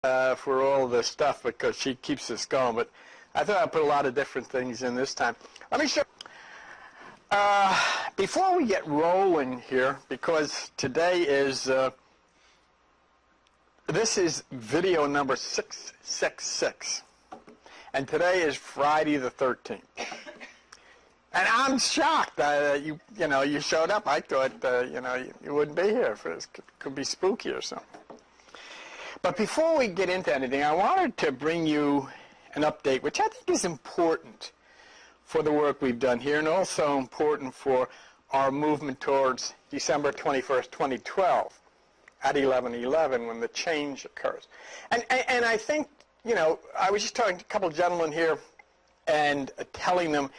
for all the stuff because she keeps us going. But I thought I'd put a lot of different things in this time. Let me show. Before we get rolling here, because today is this is video number 666, and today is Friday the 13th. And I'm shocked that you showed up. I thought you wouldn't be here. It could be spooky or something. But before we get into anything, I wanted to bring you an update, which I think is important for the work we've done here, and also important for our movement towards December 21st, 2012, at 11/11, when the change occurs. And I think, I was just talking to a couple of gentlemen here and telling them,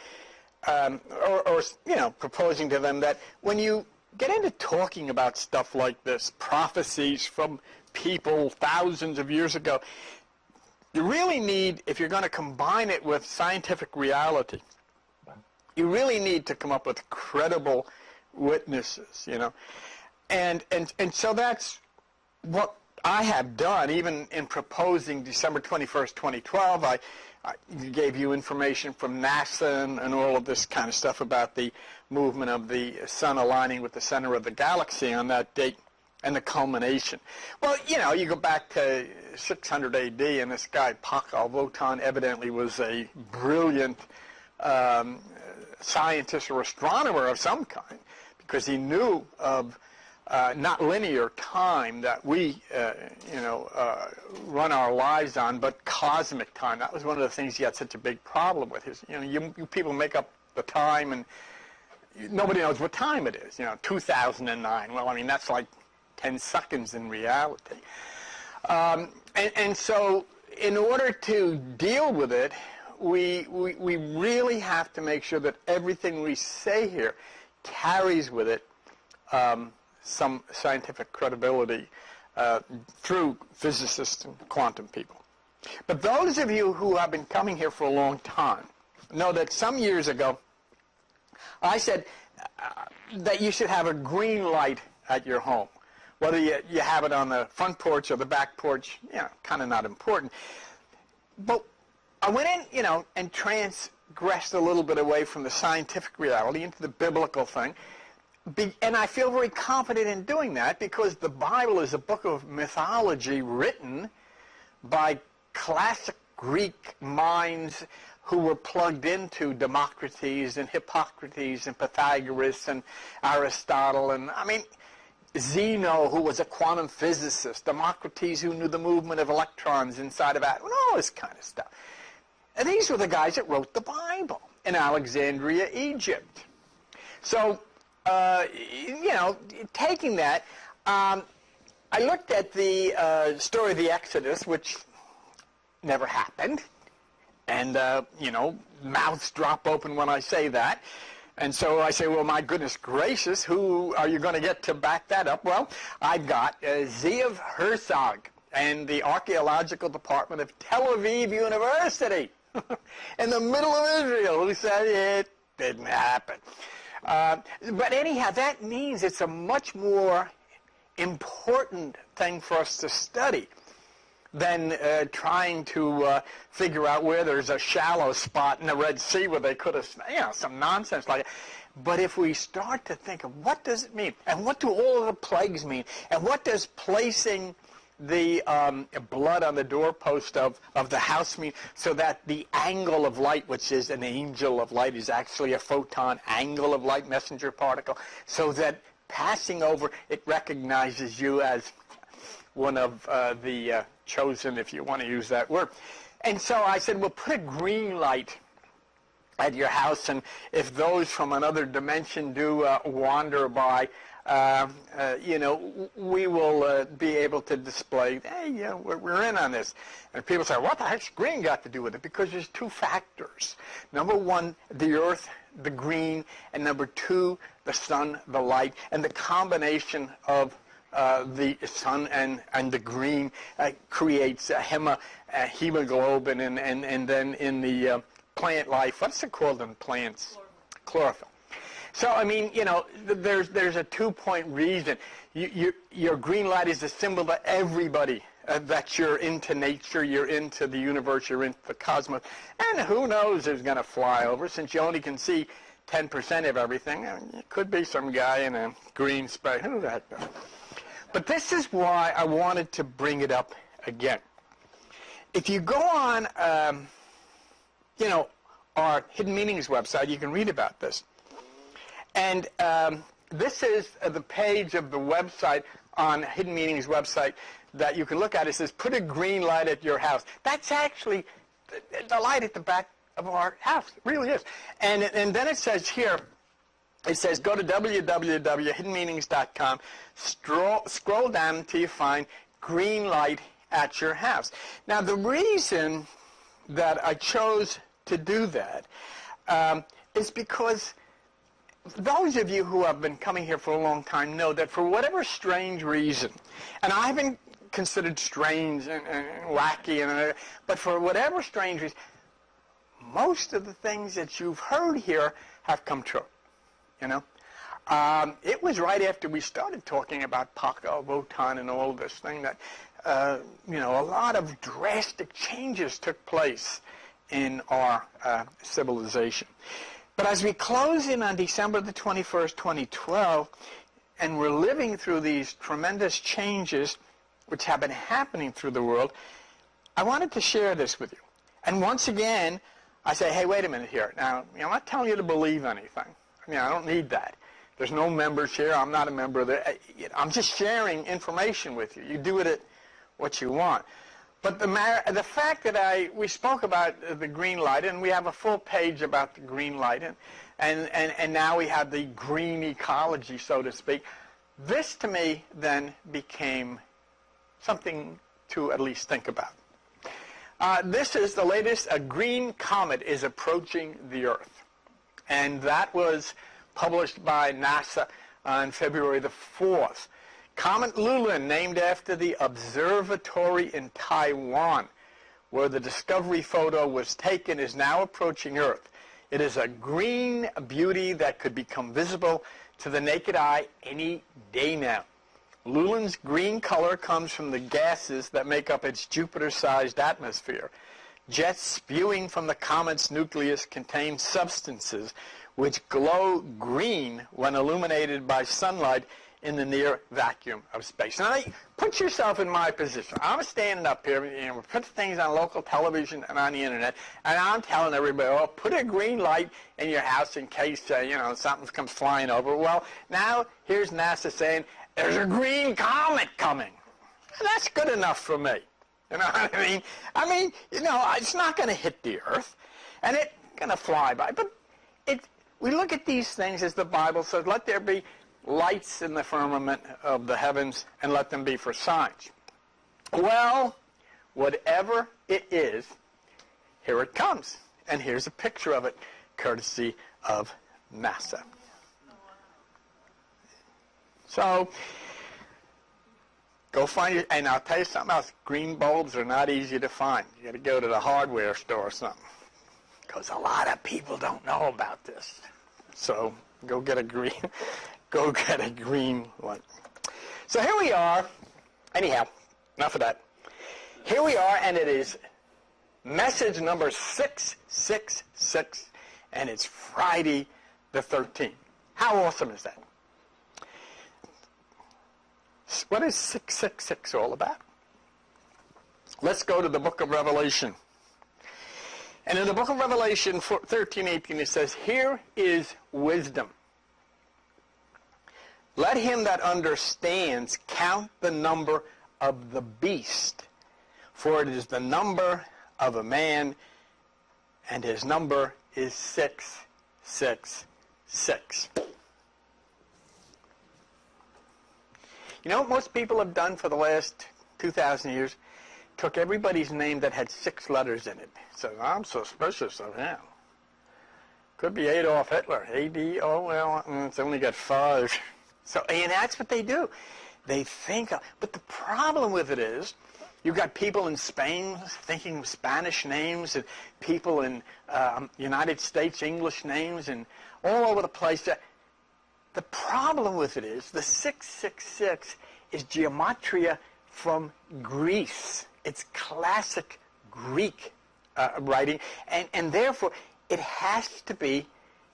proposing to them that when you get into talking about stuff like this, prophecies from people thousands of years ago, you really need, if you're going to combine it with scientific reality, you really need to come up with credible witnesses, And so that's what I have done, even in proposing December 21st, 2012. I gave you information from NASA and all of this kind of stuff about the movement of the sun aligning with the center of the galaxy on that date and the culmination. Well, you go back to 600 AD, and this guy, Pakal Votan, evidently was a brilliant scientist or astronomer of some kind, because he knew of not linear time that we, run our lives on, but cosmic time. That was one of the things he had such a big problem with. You people make up the time, and nobody knows what time it is. 2009. Well, I mean, that's like 10 seconds in reality. And so in order to deal with it, we really have to make sure that everything we say here carries with it some scientific credibility through physicists and quantum people. But those of you who have been coming here for a long time know that some years ago I said that you should have a green light at your home. Whether you have it on the front porch or the back porch, kind of not important. But I went in, and transgressed a little bit away from the scientific reality into the biblical thing. And I feel very confident in doing that because the Bible is a book of mythology written by classic Greek minds who were plugged into Democritus and Hippocrates and Pythagoras and Aristotle and, Zeno, who was a quantum physicist, Democritus, who knew the movement of electrons inside of atoms, all this kind of stuff. And these were the guys that wrote the Bible in Alexandria, Egypt. So, taking that, I looked at the story of the Exodus, which never happened. And, mouths drop open when I say that. And so I say, well, my goodness gracious, who are you going to get to back that up? Well, I've got Zeev Herzog and the Archaeological Department of Tel Aviv University in the middle of Israel, who said it didn't happen. But anyhow, that means it's a much more important thing for us to study than trying to figure out where there's a shallow spot in the Red Sea where they could have, some nonsense like that. But if we start to think of what does it mean, and what do all of the plagues mean, and what does placing the blood on the doorpost of the house mean, so that the angle of light, which is an angel of light, is actually a photon angle of light, messenger particle, so that passing over, it recognizes you as one of the chosen, if you want to use that word. And so I said, well, put a green light at your house, and if those from another dimension do wander by, we will be able to display, hey, we're in on this. And people say, what the heck's green got to do with it? Because there's two factors. Number one, the earth, the green, and number two, the sun, the light, and the combination of the sun and the green creates hemoglobin, and then in the plant life, what's it called in plants? Chlorophyll. So, there's a two-point reason. Your green light is a symbol that everybody that you're into nature, you're into the universe, you're into the cosmos. And who knows who's going to fly over, since you only can see 10% of everything. I mean, it could be some guy in a green spray. Who the heck knows? But this is why I wanted to bring it up again. If you go on, our Hidden Meanings website, you can read about this. And this is the page of the website on Hidden Meanings website that you can look at. It says, put a green light at your house. That's actually the light at the back of our house. It really is. And then it says here, it says, go to www.hiddenmeanings.com, scroll down until you find green light at your house. Now, the reason that I chose to do that is because those of you who have been coming here for a long time know that for whatever strange reason, and I haven't considered strange and wacky, but for whatever strange reason, most of the things that you've heard here have come true. It was right after we started talking about Paco, Wotan, and all this thing that, a lot of drastic changes took place in our civilization. But as we close in on December the 21st, 2012, and we're living through these tremendous changes which have been happening through the world, I wanted to share this with you. And once again, I say, hey, wait a minute here. Now, I'm not telling you to believe anything. I don't need that. There's no members here. I'm not a member of the... I'm just sharing information with you. You do with it what you want. But the fact that we spoke about the green light, and we have a full page about the green light, and now we have the green ecology, so to speak, this to me then became something to at least think about. This is the latest. A green comet is approaching the Earth. And that was published by NASA on February the 4th. Comet Lulin, named after the observatory in Taiwan, where the discovery photo was taken, is now approaching Earth. It is a green beauty that could become visible to the naked eye any day now. Lulin's green color comes from the gases that make up its Jupiter-sized atmosphere. Jets spewing from the comet's nucleus contain substances which glow green when illuminated by sunlight in the near vacuum of space. Now, put yourself in my position. I'm standing up here, we put things on local television and on the internet, and I'm telling everybody, oh, put a green light in your house in case, something comes flying over. Well, now here's NASA saying, there's a green comet coming. And that's good enough for me. You know what I mean? It's not going to hit the Earth, and it's going to fly by. But we look at these things as the Bible says, let there be lights in the firmament of the heavens, and let them be for signs. Well, whatever it is, here it comes. And here's a picture of it, courtesy of NASA. So, go find it. And I'll tell you something else. Green bulbs are not easy to find. You got to go to the hardware store or something. Because a lot of people don't know about this. So, go get a green one. So here we are. Anyhow, enough of that. Here we are, and it is message number 666, and it's Friday the 13th. How awesome is that? What is 666 all about? Let's go to the book of Revelation. And in the book of Revelation 13:18, it says, here is wisdom. Let him that understands count the number of the beast, for it is the number of a man, and his number is 666. You know what most people have done for the last 2,000 years? Took everybody's name that had 6 letters in it. So I'm suspicious of him. Could be Adolf Hitler. A-D, oh, well, it's only got 5. So, and that's what they do. They think, but the problem with it is, you've got people in Spain thinking Spanish names, and people in United States English names, and all over the place. The problem with it is, the 666 is gematria from Greece. It's classic Greek writing, and therefore it has to be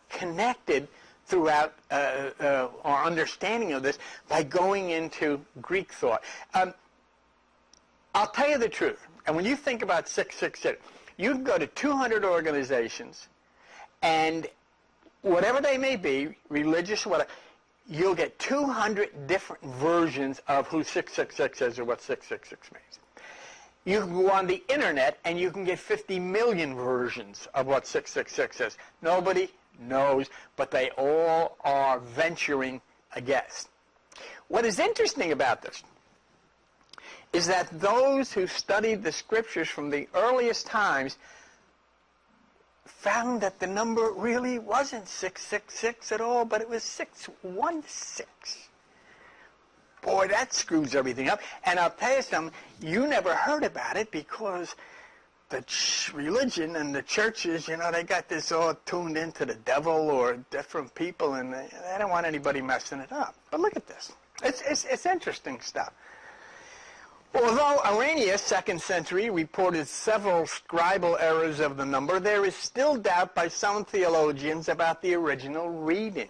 connected throughout our understanding of this by going into Greek thought. I'll tell you the truth, and when you think about 666, you can go to 200 organizations, and whatever they may be, religious, whatever, you'll get 200 different versions of who 666 is or what 666 means. You can go on the internet and you can get 50 million versions of what 666 is. Nobody knows, but they all are venturing a guess. What is interesting about this is that those who studied the scriptures from the earliest times found that the number really wasn't 666 at all, but it was 616. Boy, that screws everything up. And I'll tell you something, you never heard about it because the religion and the churches, you know, they got this all tuned into the devil or different people, and they don't want anybody messing it up. But look at this. It's interesting stuff. Although Irenaeus, 2nd century, reported several scribal errors of the number, there is still doubt by some theologians about the original reading.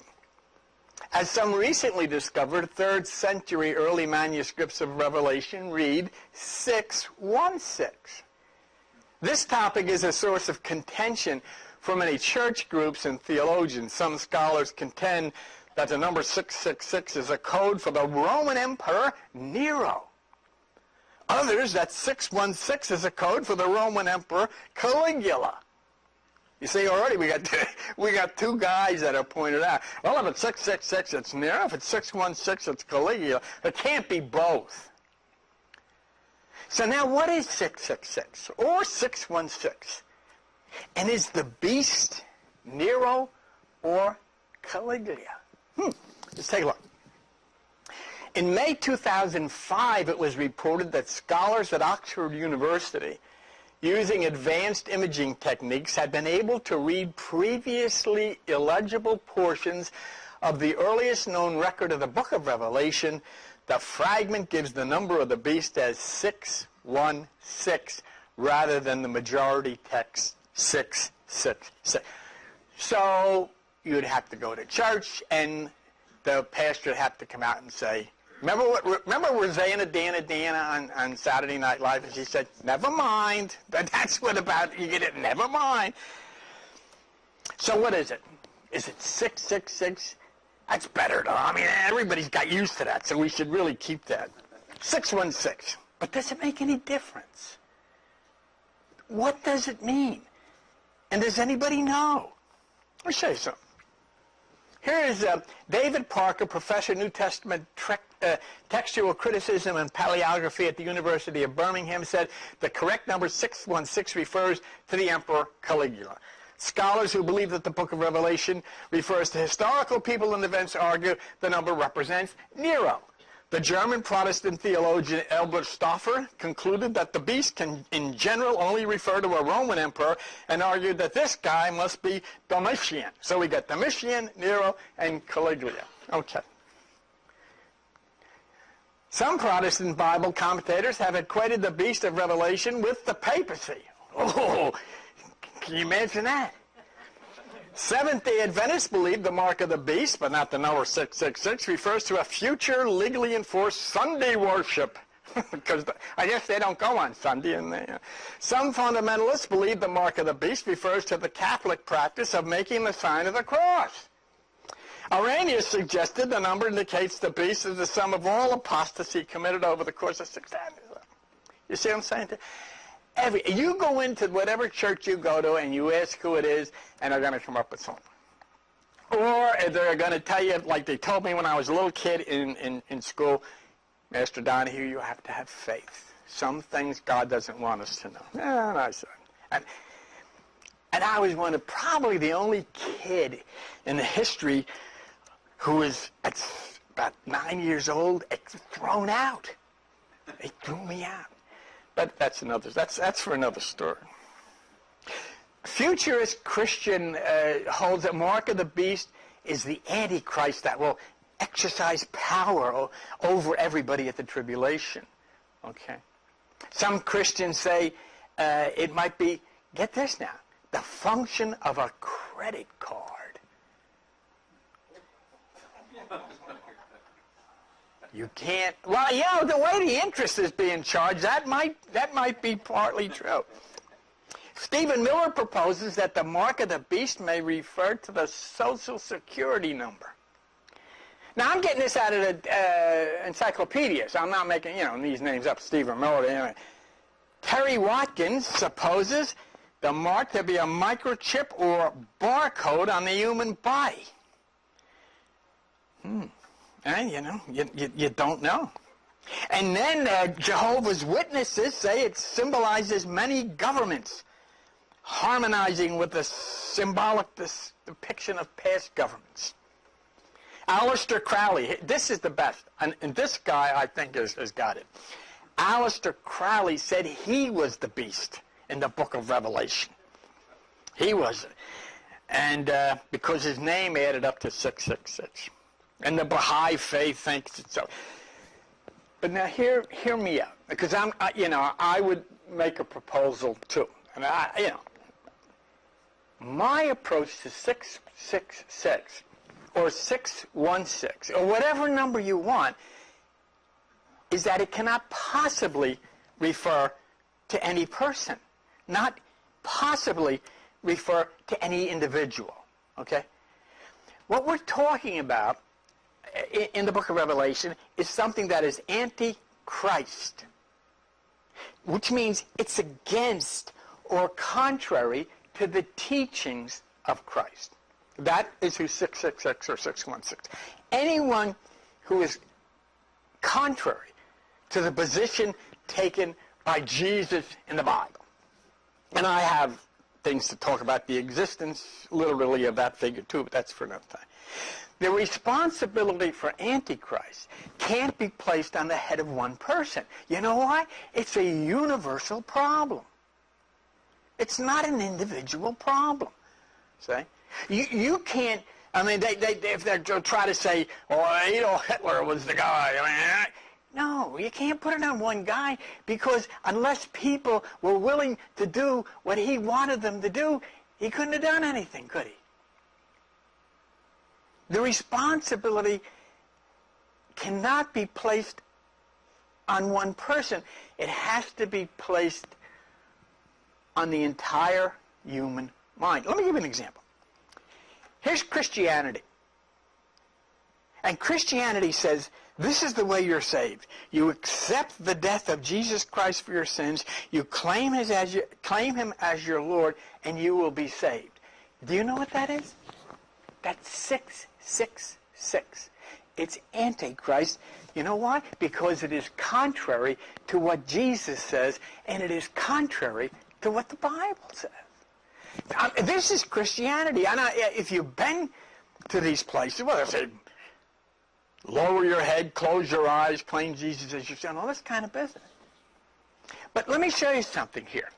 As some recently discovered 3rd century early manuscripts of Revelation read 616. This topic is a source of contention for many church groups and theologians. Some scholars contend that the number 666 is a code for the Roman Emperor Nero. Others, that 616 is a code for the Roman Emperor Caligula. You see, already we got two guys that are pointed out. Well, if it's 666, it's Nero. If it's 616, it's Caligula. It can't be both. So now what is 666 or 616? And is the beast Nero or Caligula? Let's take a look. In May 2005, it was reported that scholars at Oxford University, using advanced imaging techniques, had been able to read previously illegible portions of the earliest known record of the book of Revelation. The fragment gives the number of the beast as 616 rather than the majority text 666. So you'd have to go to church and the pastor would have to come out and say, Remember Rosanna Dana on Saturday Night Live? And she said, never mind. That's what about, you get it, never mind. So what is it? Is it 666? That's better, though. I mean, everybody's got used to that, so we should really keep that. 616. But does it make any difference? What does it mean? And does anybody know? Let me show you something. Here is David Parker, professor of New Testament textual criticism and paleography at the University of Birmingham, said the correct number 616 refers to the Emperor Caligula. Scholars who believe that the book of Revelation refers to historical people and events argue the number represents Nero. The German Protestant theologian Albert Stauffer concluded that the beast can in general only refer to a Roman emperor and argued that this guy must be Domitian. So we got Domitian, Nero, and Caligula. Okay. Some Protestant Bible commentators have equated the beast of Revelation with the papacy. Oh, can you imagine that? Seventh-day Adventists believe the mark of the beast, but not the number 666, refers to a future legally enforced Sunday worship. Because I guess they don't go on Sunday. And some fundamentalists believe the mark of the beast refers to the Catholic practice of making the sign of the cross. Irenaeus suggested the number indicates the beast is the sum of all apostasy committed over the course of 6 years. You see what I'm saying? You go into whatever church you go to and you ask who it is, and they're going to come up with something. Or they're going to tell you, like they told me when I was a little kid in school, Master Donahue, you have to have faith. Some things God doesn't want us to know. And I said, and I was probably the only kid in the history who was at about 9 years old, thrown out. They threw me out. But that's for another story. Futurist Christian holds that mark of the beast is the Antichrist that will exercise power over everybody at the tribulation. Okay. Some Christians say it might be, get this now, the function of a credit card. You can't, well, yeah, the way the interest is being charged, that might be partly true. Stephen Miller proposes that the mark of the beast may refer to the Social Security number. Now, I'm getting this out of the encyclopedia, so I'm not making, these names up, Stephen Miller. Anyway. Terry Watkins supposes the mark to be a microchip or barcode on the human body. And, you don't know. And then Jehovah's Witnesses say it symbolizes many governments, harmonizing with the symbolic depiction of past governments. Aleister Crowley, this is the best, and this guy I think has got it. Aleister Crowley said he was the beast in the book of Revelation. He was, and because his name added up to 666. And the Baha'i faith thinks it's so. But now hear me out, because I would make a proposal too. And my approach to 666 or 616 or whatever number you want is that it cannot possibly refer to any person, not possibly refer to any individual. Okay? What we're talking about in the book of Revelation is something that is anti-Christ, which means it's against or contrary to the teachings of Christ. That is who 666 or 616. Anyone who is contrary to the position taken by Jesus in the Bible. And I have things to talk about the existence, literally, of that figure too, but that's for another time. The responsibility for Antichrist can't be placed on the head of one person. You know why? It's a universal problem. It's not an individual problem. See? You can't, if they try to say, Adolf Hitler was the guy. No, you can't put it on one guy, because unless people were willing to do what he wanted them to do, he couldn't have done anything, could he? The responsibility cannot be placed on one person. It has to be placed on the entire human mind. Let me give you an example. Here's Christianity. And Christianity says, this is the way you're saved. You accept the death of Jesus Christ for your sins. You claim him as your Lord, and you will be saved. Do you know what that is? That's 666. It's Antichrist. You know why? Because it is contrary to what Jesus says, and it is contrary to what the Bible says. This is Christianity. And if you've been to these places, well, they say, lower your head, close your eyes, claim Jesus as your son, all this kind of business. But let me show you something here.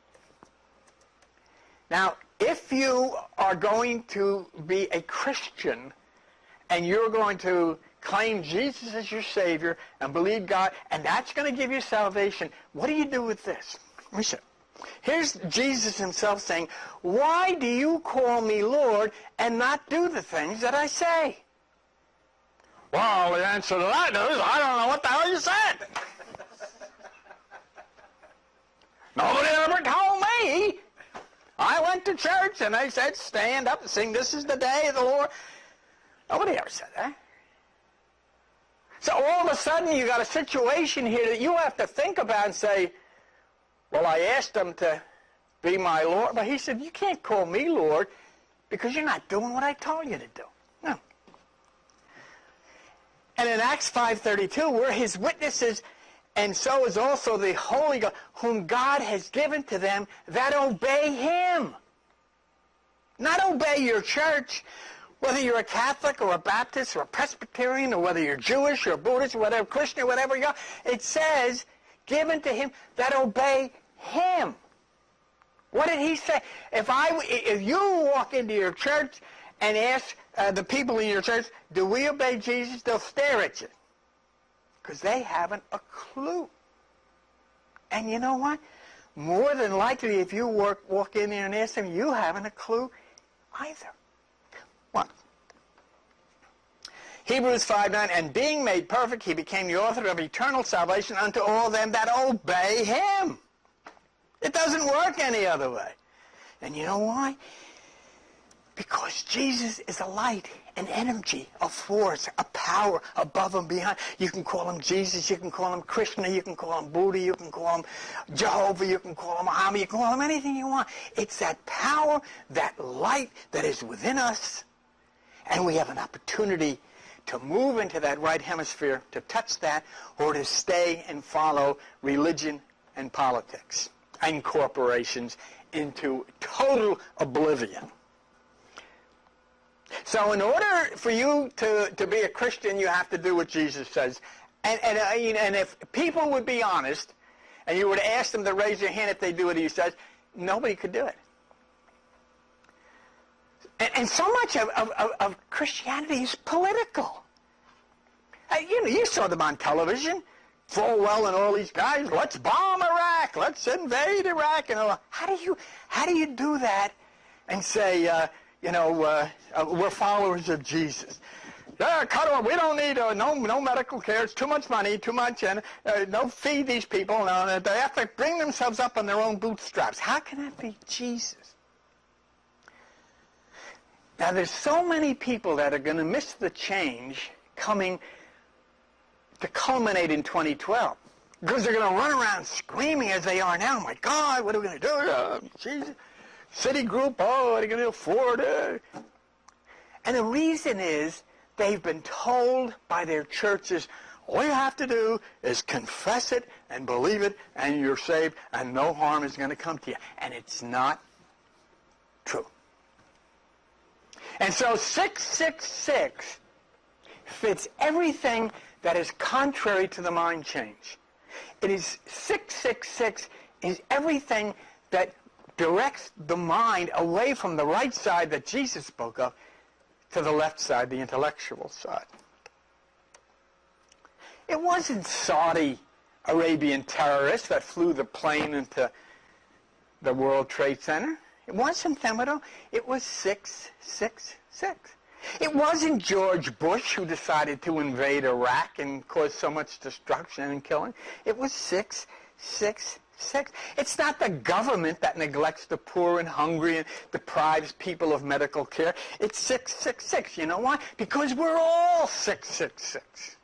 Now, if you are going to be a Christian and you're going to claim Jesus as your Savior and believe God, and that's going to give you salvation, what do you do with this? Let me show you. Here's Jesus himself saying, why do you call me Lord and not do the things that I say? Well, the answer to that is, I don't know what the hell you said. Nobody ever told me. I went to church and they said, stand up and sing, this is the day of the Lord. Nobody ever said that. So all of a sudden you got a situation here that you have to think about and say, well, I asked him to be my Lord, but he said, you can't call me Lord because you're not doing what I told you to do. No. And in Acts 5:32, we're his witnesses, and so is also the Holy Ghost, whom God has given to them that obey him. Not obey your church, whether you're a Catholic or a Baptist or a Presbyterian or whether you're Jewish or Buddhist or whatever, Christian or whatever you are. It says, given to him that obey him. What did he say? If you walk into your church and ask the people in your church, do we obey Jesus? They'll stare at you because they haven't a clue. And you know what? More than likely, if you walk in there and ask them, you haven't a clue either. One. Hebrews 5:9, and being made perfect, he became the author of eternal salvation unto all them that obey him. It doesn't work any other way. And you know why? Because Jesus is a light, an energy, a force, a power above and beyond. You can call him Jesus, you can call him Krishna, you can call him Buddha, you can call him Jehovah, you can call him Muhammad, you can call him anything you want. It's that power, that light that is within us, and we have an opportunity to move into that right hemisphere, to touch that, or to stay and follow religion and politics and corporations into total oblivion. So in order for you to be a Christian, you have to do what Jesus says. And if people would be honest, and you would ask them to raise their hand if they do what he says, nobody could do it. And so much of Christianity is political. You saw them on television, full well, and all these guys, let's bomb Iraq, let's invade Iraq, and all. How do you do that and say, we're followers of Jesus? Yeah, cut off. We don't need no medical care. It's too much money, too much, and no, feed these people. No, they have to bring themselves up on their own bootstraps. How can that be Jesus? Now, there's so many people that are going to miss the change coming to culminate in 2012. Because they're going to run around screaming as they are now, my God, what are we going to do? Jesus. Citigroup, what are you going to do? Ford. And the reason is they've been told by their churches, all you have to do is confess it and believe it, and you're saved, and no harm is going to come to you. And it's not true. And so 666 fits everything that is contrary to the mind change. It is 666 is everything that directs the mind away from the right side that Jesus spoke of to the left side, the intellectual side. It wasn't Saudi Arabian terrorists that flew the plane into the World Trade Center. It wasn't them at all. It was 666. It wasn't George Bush who decided to invade Iraq and cause so much destruction and killing. It was 666. It's not the government that neglects the poor and hungry and deprives people of medical care. It's 666. You know why? Because we're all 666.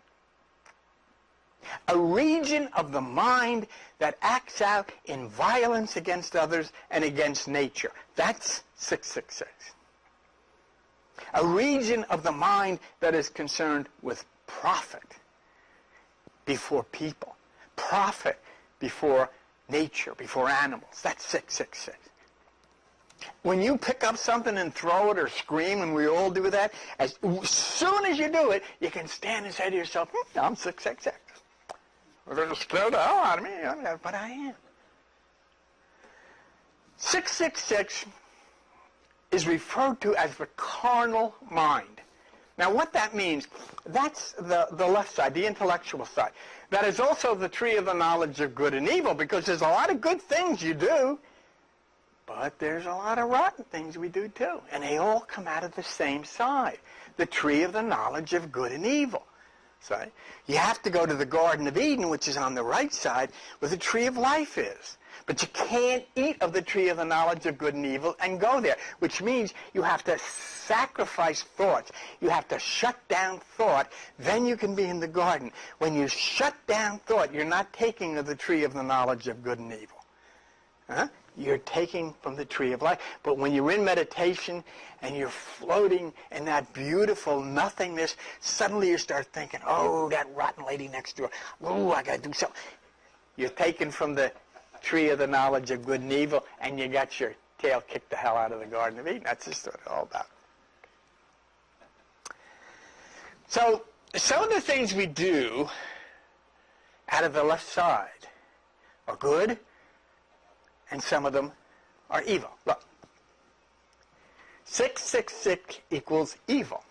A region of the mind that acts out in violence against others and against nature. That's 666. A region of the mind that is concerned with profit before people. Profit before nature, before animals. That's 666. When you pick up something and throw it or scream, and we all do that, as soon as you do it, you can stand and say to yourself, I'm 666. They're going to scare the hell out of me, but I am. 666 is referred to as the carnal mind. Now, what that means, that's the left side, the intellectual side. That is also the tree of the knowledge of good and evil, because there's a lot of good things you do, but there's a lot of rotten things we do too. And they all come out of the same side, the tree of the knowledge of good and evil. So you have to go to the Garden of Eden, which is on the right side, where the tree of life is. But you can't eat of the tree of the knowledge of good and evil and go there, which means you have to sacrifice thoughts. You have to shut down thought. Then you can be in the garden. When you shut down thought, you're not taking of the tree of the knowledge of good and evil. You're taking from the tree of life. But when you're in meditation and you're floating in that beautiful nothingness, suddenly you start thinking, oh, that rotten lady next door. Oh, I got to do something. You're taken from the tree of the knowledge of good and evil, and you got your tail kicked the hell out of the Garden of Eden. That's just what it's all about. So some of the things we do out of the left side are good, and some of them are evil. Look, 666 equals evil.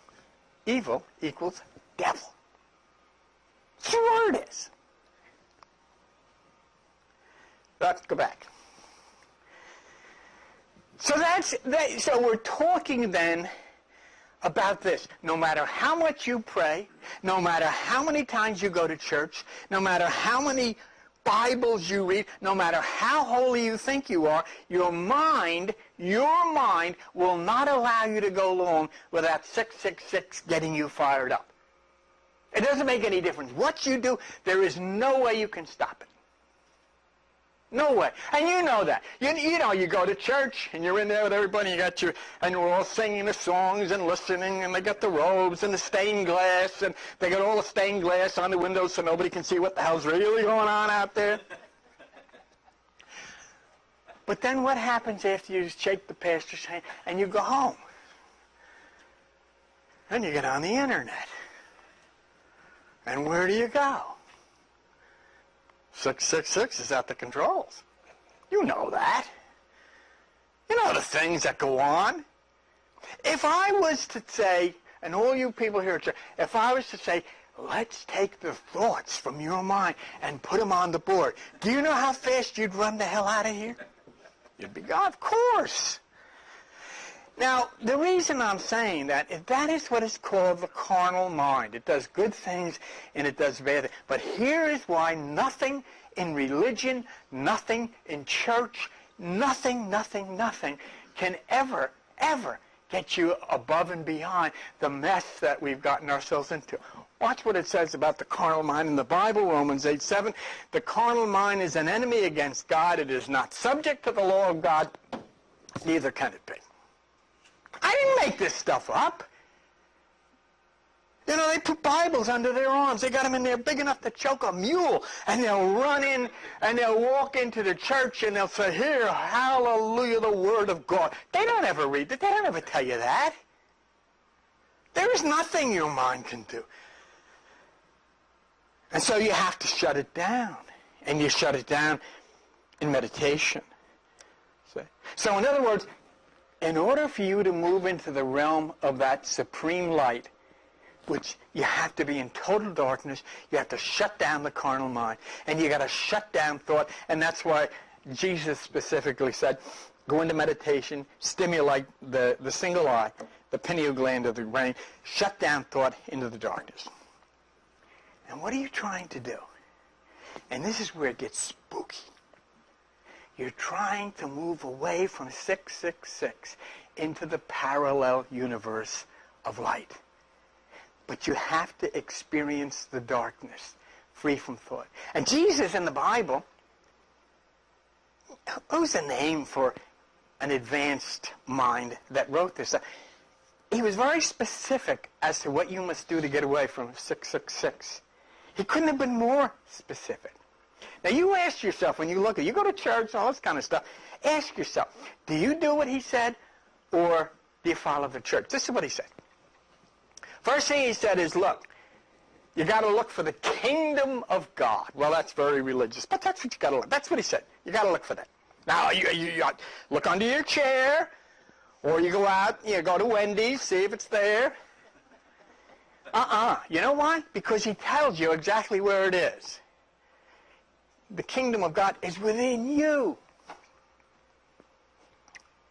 Evil equals devil. That's what it is. Let's go back. So so we're talking then about this. No matter how much you pray, no matter how many times you go to church, no matter how many Bibles you read, no matter how holy you think you are, your mind will not allow you to go long without 666 getting you fired up. It doesn't make any difference what you do. There is no way you can stop it. No way. And you know that. You know, you go to church, and you're in there with everybody, and we're all singing the songs and listening, and they got the robes and the stained glass, and they got all the stained glass on the windows so nobody can see what the hell's really going on out there. But then what happens after you shake the pastor's hand and you go home? Then you get on the internet. And where do you go? 666 is at the controls. You know that. You know the things that go on. If I was to say, and all you people here at church, if I was to say, let's take the thoughts from your mind and put them on the board, do you know how fast you'd run the hell out of here? You'd be gone, of course. Now, the reason I'm saying that is that is what is called the carnal mind. It does good things and it does bad things. But here is why nothing in religion, nothing in church, nothing can ever get you above and beyond the mess that we've gotten ourselves into. Watch what it says about the carnal mind in the Bible, Romans 8:7. The carnal mind is an enemy against God. It is not subject to the law of God, neither can it be. I didn't make this stuff up. You know, they put Bibles under their arms. They got them in there big enough to choke a mule. And they'll run in and they'll walk into the church and they'll say, here, hallelujah, the Word of God. They don't ever read it. They don't ever tell you that. There is nothing your mind can do. And so you have to shut it down. And you shut it down in meditation. So in other words, in order for you to move into the realm of that supreme light, which you have to be in total darkness, you have to shut down the carnal mind, and you got to shut down thought, and that's why Jesus specifically said, go into meditation, stimulate the single eye, the pineal gland of the brain, shut down thought into the darkness. And what are you trying to do? And this is where it gets spooky. You're trying to move away from 666 into the parallel universe of light. But you have to experience the darkness, free from thought. And Jesus in the Bible, who's a name for an advanced mind that wrote this? He was very specific as to what you must do to get away from 666. He couldn't have been more specific. Now, you ask yourself, when you look at it, you go to church, all this kind of stuff, ask yourself, do you do what he said, or do you follow the church? This is what he said. First thing he said is, look, you got to look for the kingdom of God. Well, that's very religious, but that's what you got to look. That's what he said. You got to look for that. Now, you look under your chair, or you go out, go to Wendy's, see if it's there. You know why? Because he tells you exactly where it is. The kingdom of God is within you.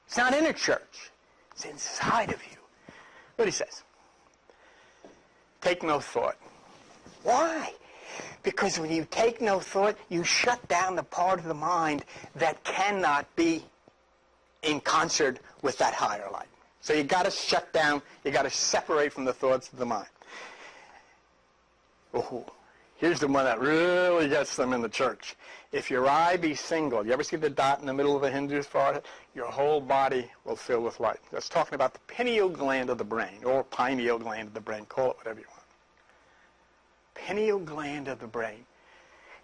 It's not in a church. It's inside of you. What he says. Take no thought. Why? Because when you take no thought, you shut down the part of the mind that cannot be in concert with that higher light. So you got to shut down, you got to separate from the thoughts of the mind. Oh. Here's the one that really gets them in the church. If your eye be single, you ever see the dot in the middle of a Hindu's forehead? Your whole body will fill with light. That's talking about the pineal gland of the brain, or pineal gland of the brain. Call it whatever you want. Pineal gland of the brain.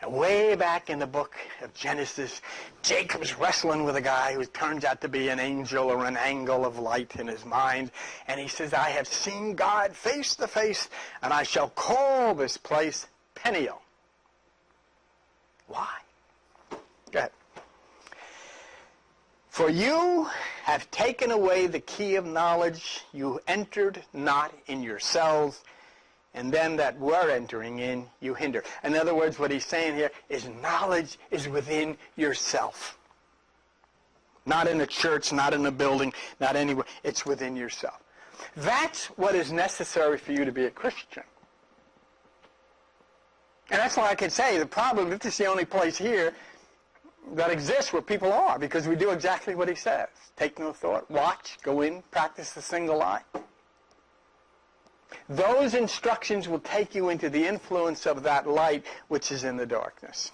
And way back in the book of Genesis, Jacob's wrestling with a guy who turns out to be an angel or an angle of light in his mind. And he says, I have seen God face to face, and I shall call this place Peniel. Why? Go ahead. For you have taken away the key of knowledge. You entered not in yourselves, and them that were entering in you hinder. In other words, what he's saying here is knowledge is within yourself. Not in a church, not in a building, not anywhere. It's within yourself. That's what is necessary for you to be a Christian. And that's why I can say that probably this is the only place here that exists where people are, because we do exactly what he says. Take no thought, watch, go in, practice the single eye. Those instructions will take you into the influence of that light which is in the darkness.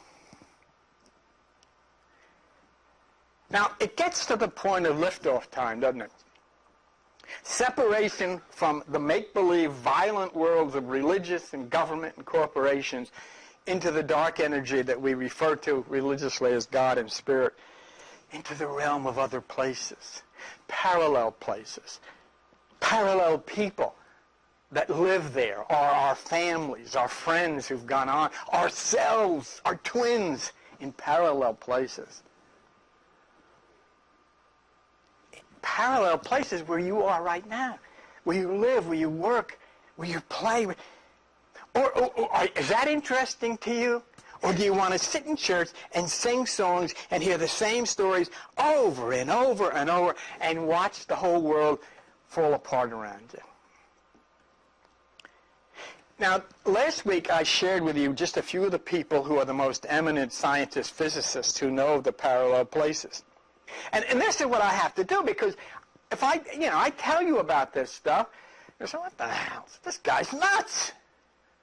Now, it gets to the point of liftoff time, doesn't it? Separation from the make-believe violent worlds of religious and government and corporations into the dark energy that we refer to religiously as God and Spirit, into the realm of other places, parallel people that live there, or our families, our friends who've gone on, ourselves, our twins in parallel places. Parallel places where you are right now, where you live, where you work, where you play. Or is that interesting to you? Or do you want to sit in church and sing songs and hear the same stories over and over and over and watch the whole world fall apart around you? Now, last week I shared with you just a few of the people who are the most eminent scientists, physicists who know of the parallel places. And this is what I have to do, because if I tell you about this stuff, you say, what the hell? This guy's nuts.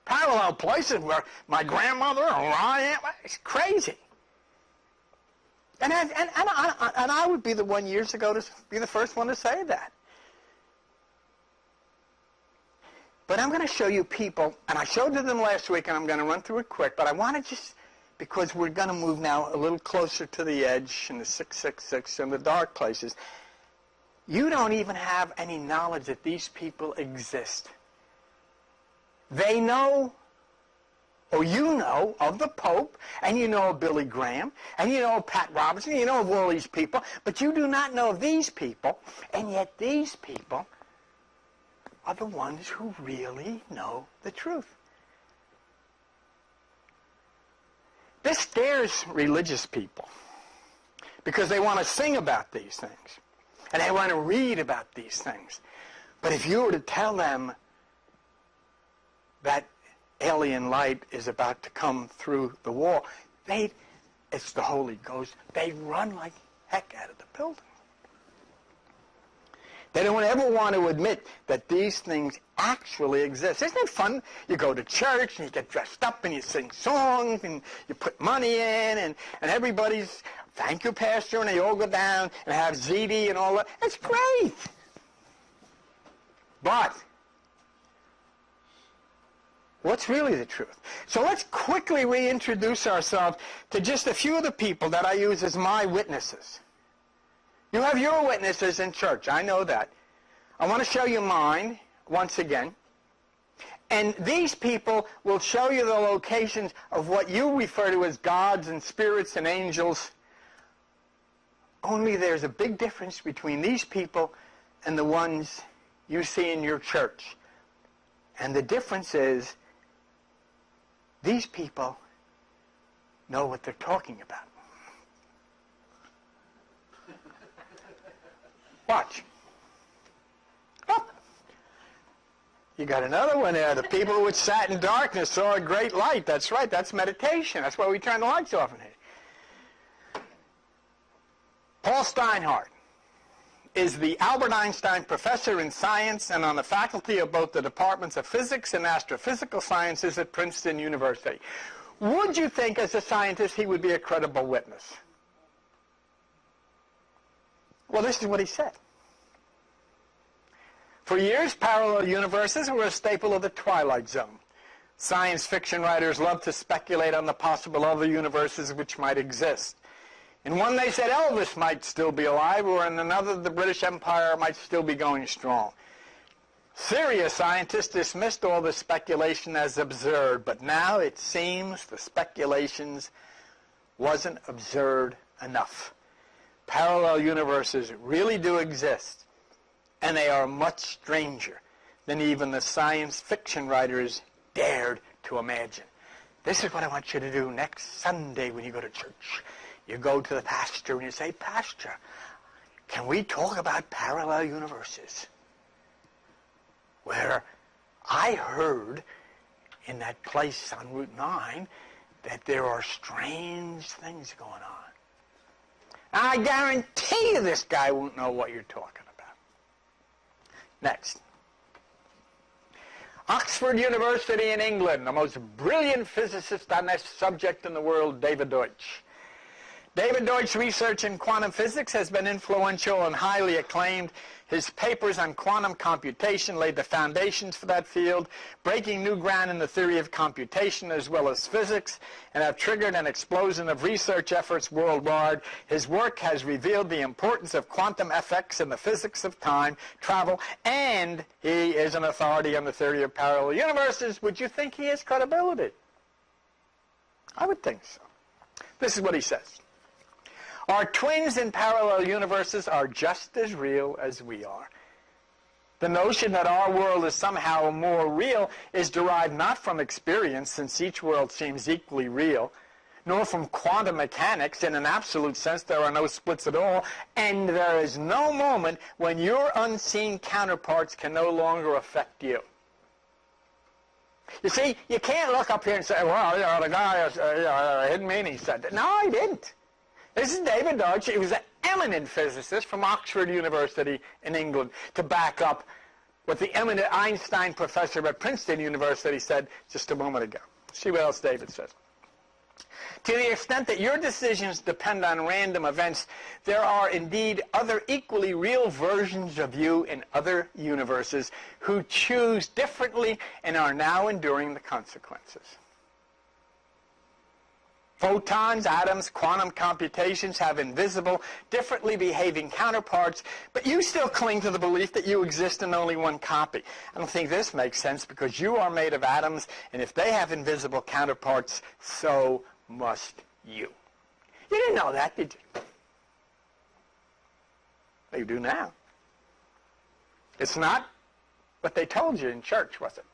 Parallel places where my grandmother or I am, it's crazy. And I would be the one years ago to be the first one to say that. But I'm going to show you people, and I showed to them last week, and I'm going to run through it quick, but I want to just, because we're going to move now a little closer to the edge in the 666 and the dark places. You don't even have any knowledge that these people exist. They know, or you know, of the Pope, and you know of Billy Graham, and you know of Pat Robertson, you know of all these people, but you do not know of these people, and yet these people are the ones who really know the truth. This scares religious people because they want to sing about these things and they want to read about these things. But if you were to tell them that alien light is about to come through the wall, it's the Holy Ghost, they'd run like heck out of the building. They don't ever want to admit that these things actually exist. Isn't it fun? You go to church and you get dressed up and you sing songs and you put money in and everybody's, thank you, Pastor, and they all go down and have ziti and all that. It's great. But what's really the truth? So let's quickly reintroduce ourselves to just a few of the people that I use as my witnesses. You have your witnesses in church. I know that. I want to show you mine once again. And these people will show you the locations of what you refer to as gods and spirits and angels. Only there's a big difference between these people and the ones you see in your church. And the difference is these people know what they're talking about. Watch. Oh. You got another one there. The people which sat in darkness saw a great light. That's right. That's meditation. That's why we turn the lights off in here. Paul Steinhardt is the Albert Einstein Professor in Science and on the faculty of both the Departments of Physics and Astrophysical Sciences at Princeton University. Would you think, as a scientist, he would be a credible witness? Well, this is what he said. For years, parallel universes were a staple of the Twilight Zone. Science fiction writers loved to speculate on the possible other universes which might exist. In one, they said Elvis might still be alive, or in another, the British Empire might still be going strong. Serious scientists dismissed all this speculation as absurd, but now it seems the speculations wasn't absurd enough. Parallel universes really do exist, and they are much stranger than even the science fiction writers dared to imagine. This is what I want you to do next Sunday when you go to church. You go to the pastor and you say, Pastor, can we talk about parallel universes? Where I heard in that place on Route 9 that there are strange things going on. I guarantee you this guy won't know what you're talking about. Next. Oxford University in England, the most brilliant physicist on this subject in the world, David Deutsch. David Deutsch's research in quantum physics has been influential and highly acclaimed. His papers on quantum computation laid the foundations for that field, breaking new ground in the theory of computation as well as physics, and have triggered an explosion of research efforts worldwide. His work has revealed the importance of quantum effects in the physics of time, travel, and he is an authority on the theory of parallel universes. Would you think he has credibility? I would think so. This is what he says. Our twins in parallel universes are just as real as we are. The notion that our world is somehow more real is derived not from experience, since each world seems equally real, nor from quantum mechanics. In an absolute sense, there are no splits at all, and there is no moment when your unseen counterparts can no longer affect you. You see, you can't look up here and say, well, the guy didn't mean he said that. No, he didn't. This is David Deutsch. He was an eminent physicist from Oxford University in England to back up what the eminent Einstein professor at Princeton University said just a moment ago. See what else David says. To the extent that your decisions depend on random events, there are indeed other equally real versions of you in other universes who choose differently and are now enduring the consequences. Photons, atoms, quantum computations have invisible, differently behaving counterparts, but you still cling to the belief that you exist in only one copy. I don't think this makes sense because you are made of atoms, and if they have invisible counterparts, so must you. You didn't know that, did you? Well, you do now. It's not what they told you in church, was it?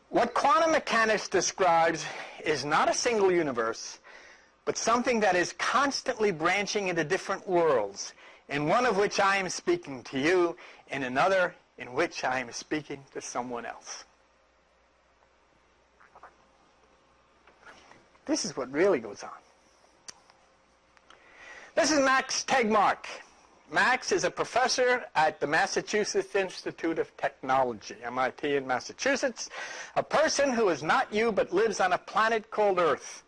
What quantum mechanics describes is not a single universe, but something that is constantly branching into different worlds, in one of which I am speaking to you, and another in which I am speaking to someone else. This is what really goes on. This is Max Tegmark. Max is a professor at the Massachusetts Institute of Technology, MIT in Massachusetts, a person who is not you but lives on a planet called Earth,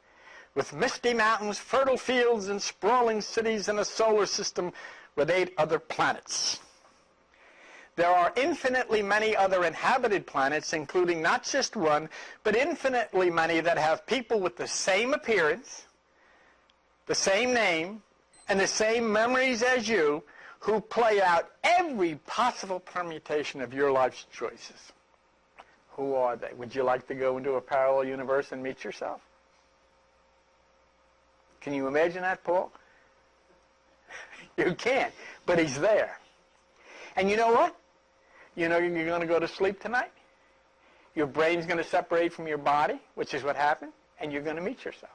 with misty mountains, fertile fields, and sprawling cities in a solar system with 8 other planets. There are infinitely many other inhabited planets, including not just one, but infinitely many that have people with the same appearance, the same name, and the same memories as you, who play out every possible permutation of your life's choices. Who are they? Would you like to go into a parallel universe and meet yourself? Can you imagine that, Paul? You can't, but he's there. And you know what? You know you're going to go to sleep tonight. Your brain's going to separate from your body, which is what happened, and you're going to meet yourself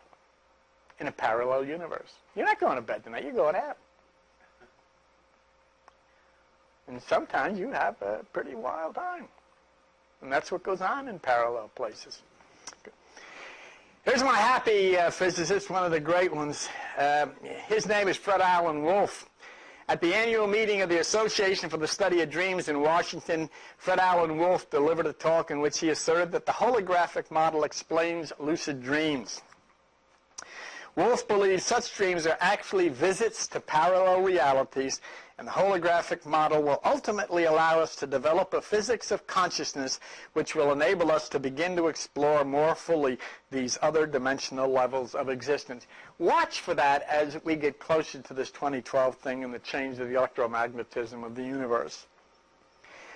in a parallel universe. You're not going to bed tonight. You're going out. And sometimes you have a pretty wild time. And that's what goes on in parallel places. Here's my happy physicist, one of the great ones. His name is Fred Alan Wolf. At the annual meeting of the Association for the Study of Dreams in Washington, Fred Alan Wolf delivered a talk in which he asserted that the holographic model explains lucid dreams. Wolf believes such dreams are actually visits to parallel realities, and the holographic model will ultimately allow us to develop a physics of consciousness which will enable us to begin to explore more fully these other dimensional levels of existence. Watch for that as we get closer to this 2012 thing and the change of the electromagnetism of the universe.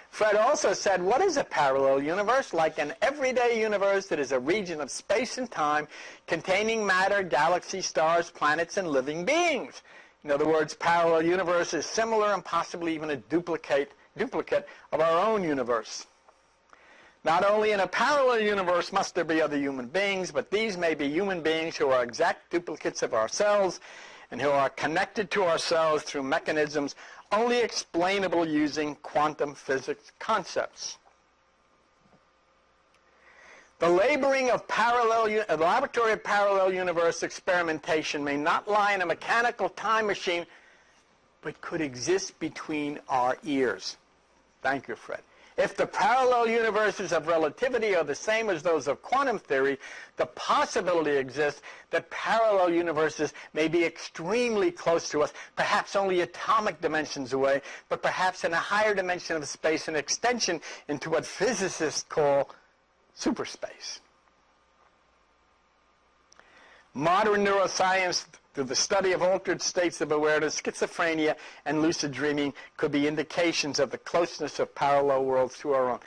Fred also said, what is a parallel universe? Like an everyday universe, it is a region of space and time containing matter, galaxies, stars, planets, and living beings. In other words, parallel universe is similar and possibly even a duplicate duplicate of our own universe. Not only in a parallel universe must there be other human beings, but these may be human beings who are exact duplicates of ourselves and who are connected to ourselves through mechanisms only explainable using quantum physics concepts. The laboring of laboratory of parallel universe experimentation may not lie in a mechanical time machine, but could exist between our ears. Thank you, Fred. If the parallel universes of relativity are the same as those of quantum theory, the possibility exists that parallel universes may be extremely close to us, perhaps only atomic dimensions away, but perhaps in a higher dimension of space, an extension into what physicists call superspace. Modern neuroscience, through the study of altered states of awareness, schizophrenia, and lucid dreaming, could be indications of the closeness of parallel worlds to our own.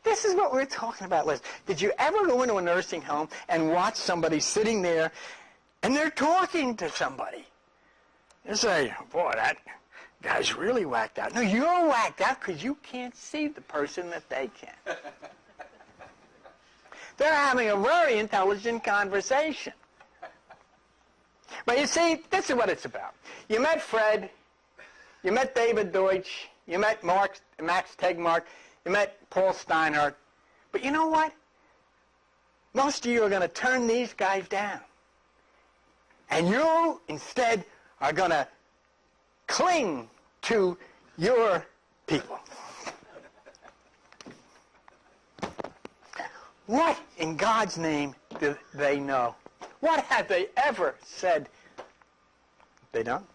This is what we're talking about, Liz. Did you ever go into a nursing home and watch somebody sitting there and they're talking to somebody? You say, boy, that guy's really whacked out. No, you're whacked out because you can't see the person that they can. They're having a very intelligent conversation. But you see, this is what it's about. You met Fred, you met David Deutsch, you met Max Tegmark, you met Paul Steinhardt. But you know what? Most of you are going to turn these guys down. And you, instead, are going to cling to your people. What in God's name do they know? What have they ever said? They don't.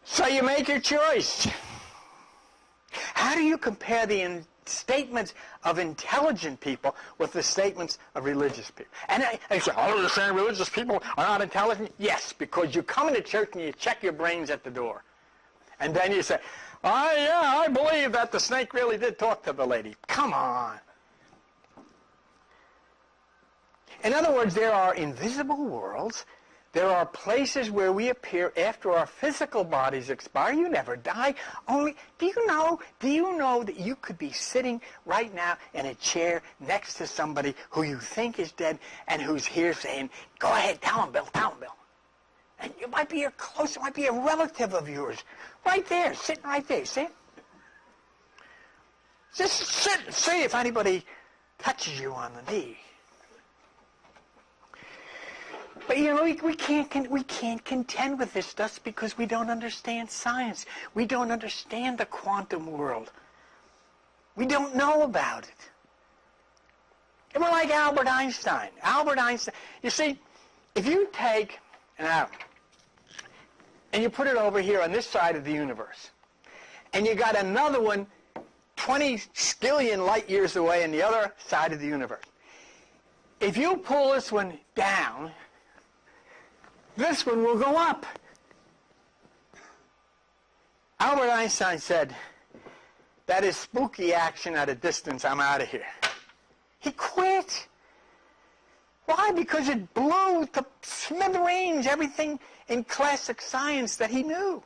So you make your choice. How do you compare the statements of intelligent people with the statements of religious people? And I say, oh, you're saying religious people are not intelligent? Yes, because you come into church and you check your brains at the door. And then you say, oh, yeah, I believe that the snake really did talk to the lady. Come on. In other words, there are invisible worlds. There are places where we appear after our physical bodies expire. You never die. Only, do you know that you could be sitting right now in a chair next to somebody who you think is dead and who's here saying, go ahead, tell him, Bill, tell him, Bill. And it might be your close, it might be a relative of yours. Right there, sitting right there, see? Just sit and see if anybody touches you on the knee. But you know, we can't contend with this stuff because we don't understand science. We don't understand the quantum world. We don't know about it. And we're like Albert Einstein. Albert Einstein. You see, if you take an atom and you put it over here on this side of the universe, and you got another one 20 skillion light years away on the other side of the universe, if you pull this one down, this one will go up. Albert Einstein said, that is spooky action at a distance, I'm out of here. He quit. Why? Because it blew to smithereens everything in classic science that he knew.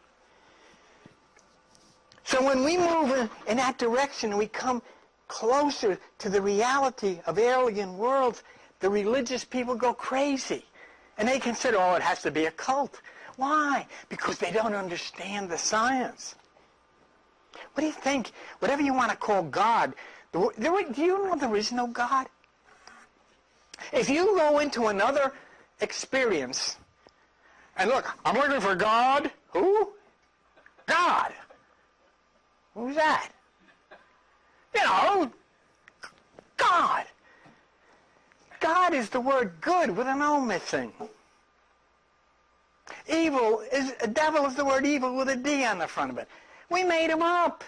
So when we move in that direction and we come closer to the reality of alien worlds, the religious people go crazy. And they consider, oh, it has to be a cult. Why? Because they don't understand the science. What do you think? Whatever you want to call God, do you know there is no God? If you go into another experience, and look, I'm looking for God. Who? God. Who's that? You know, God. God is the word good with an O missing. Devil is the word evil with a D on the front of it. We made him up.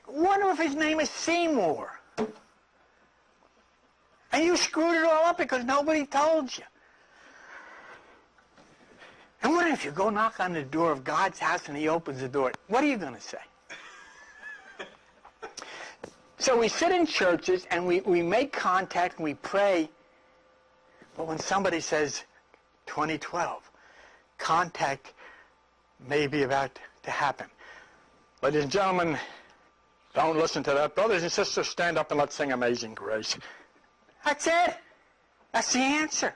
Wonder if his name is Seymour. And you screwed it all up because nobody told you. And what if you go knock on the door of God's house and he opens the door? What are you going to say? So we sit in churches and we make contact and we pray. But when somebody says 2012, contact may be about to happen, Ladies and gentlemen, don't listen to that. Brothers and sisters, stand up and let's sing Amazing Grace. That's it. That's the answer.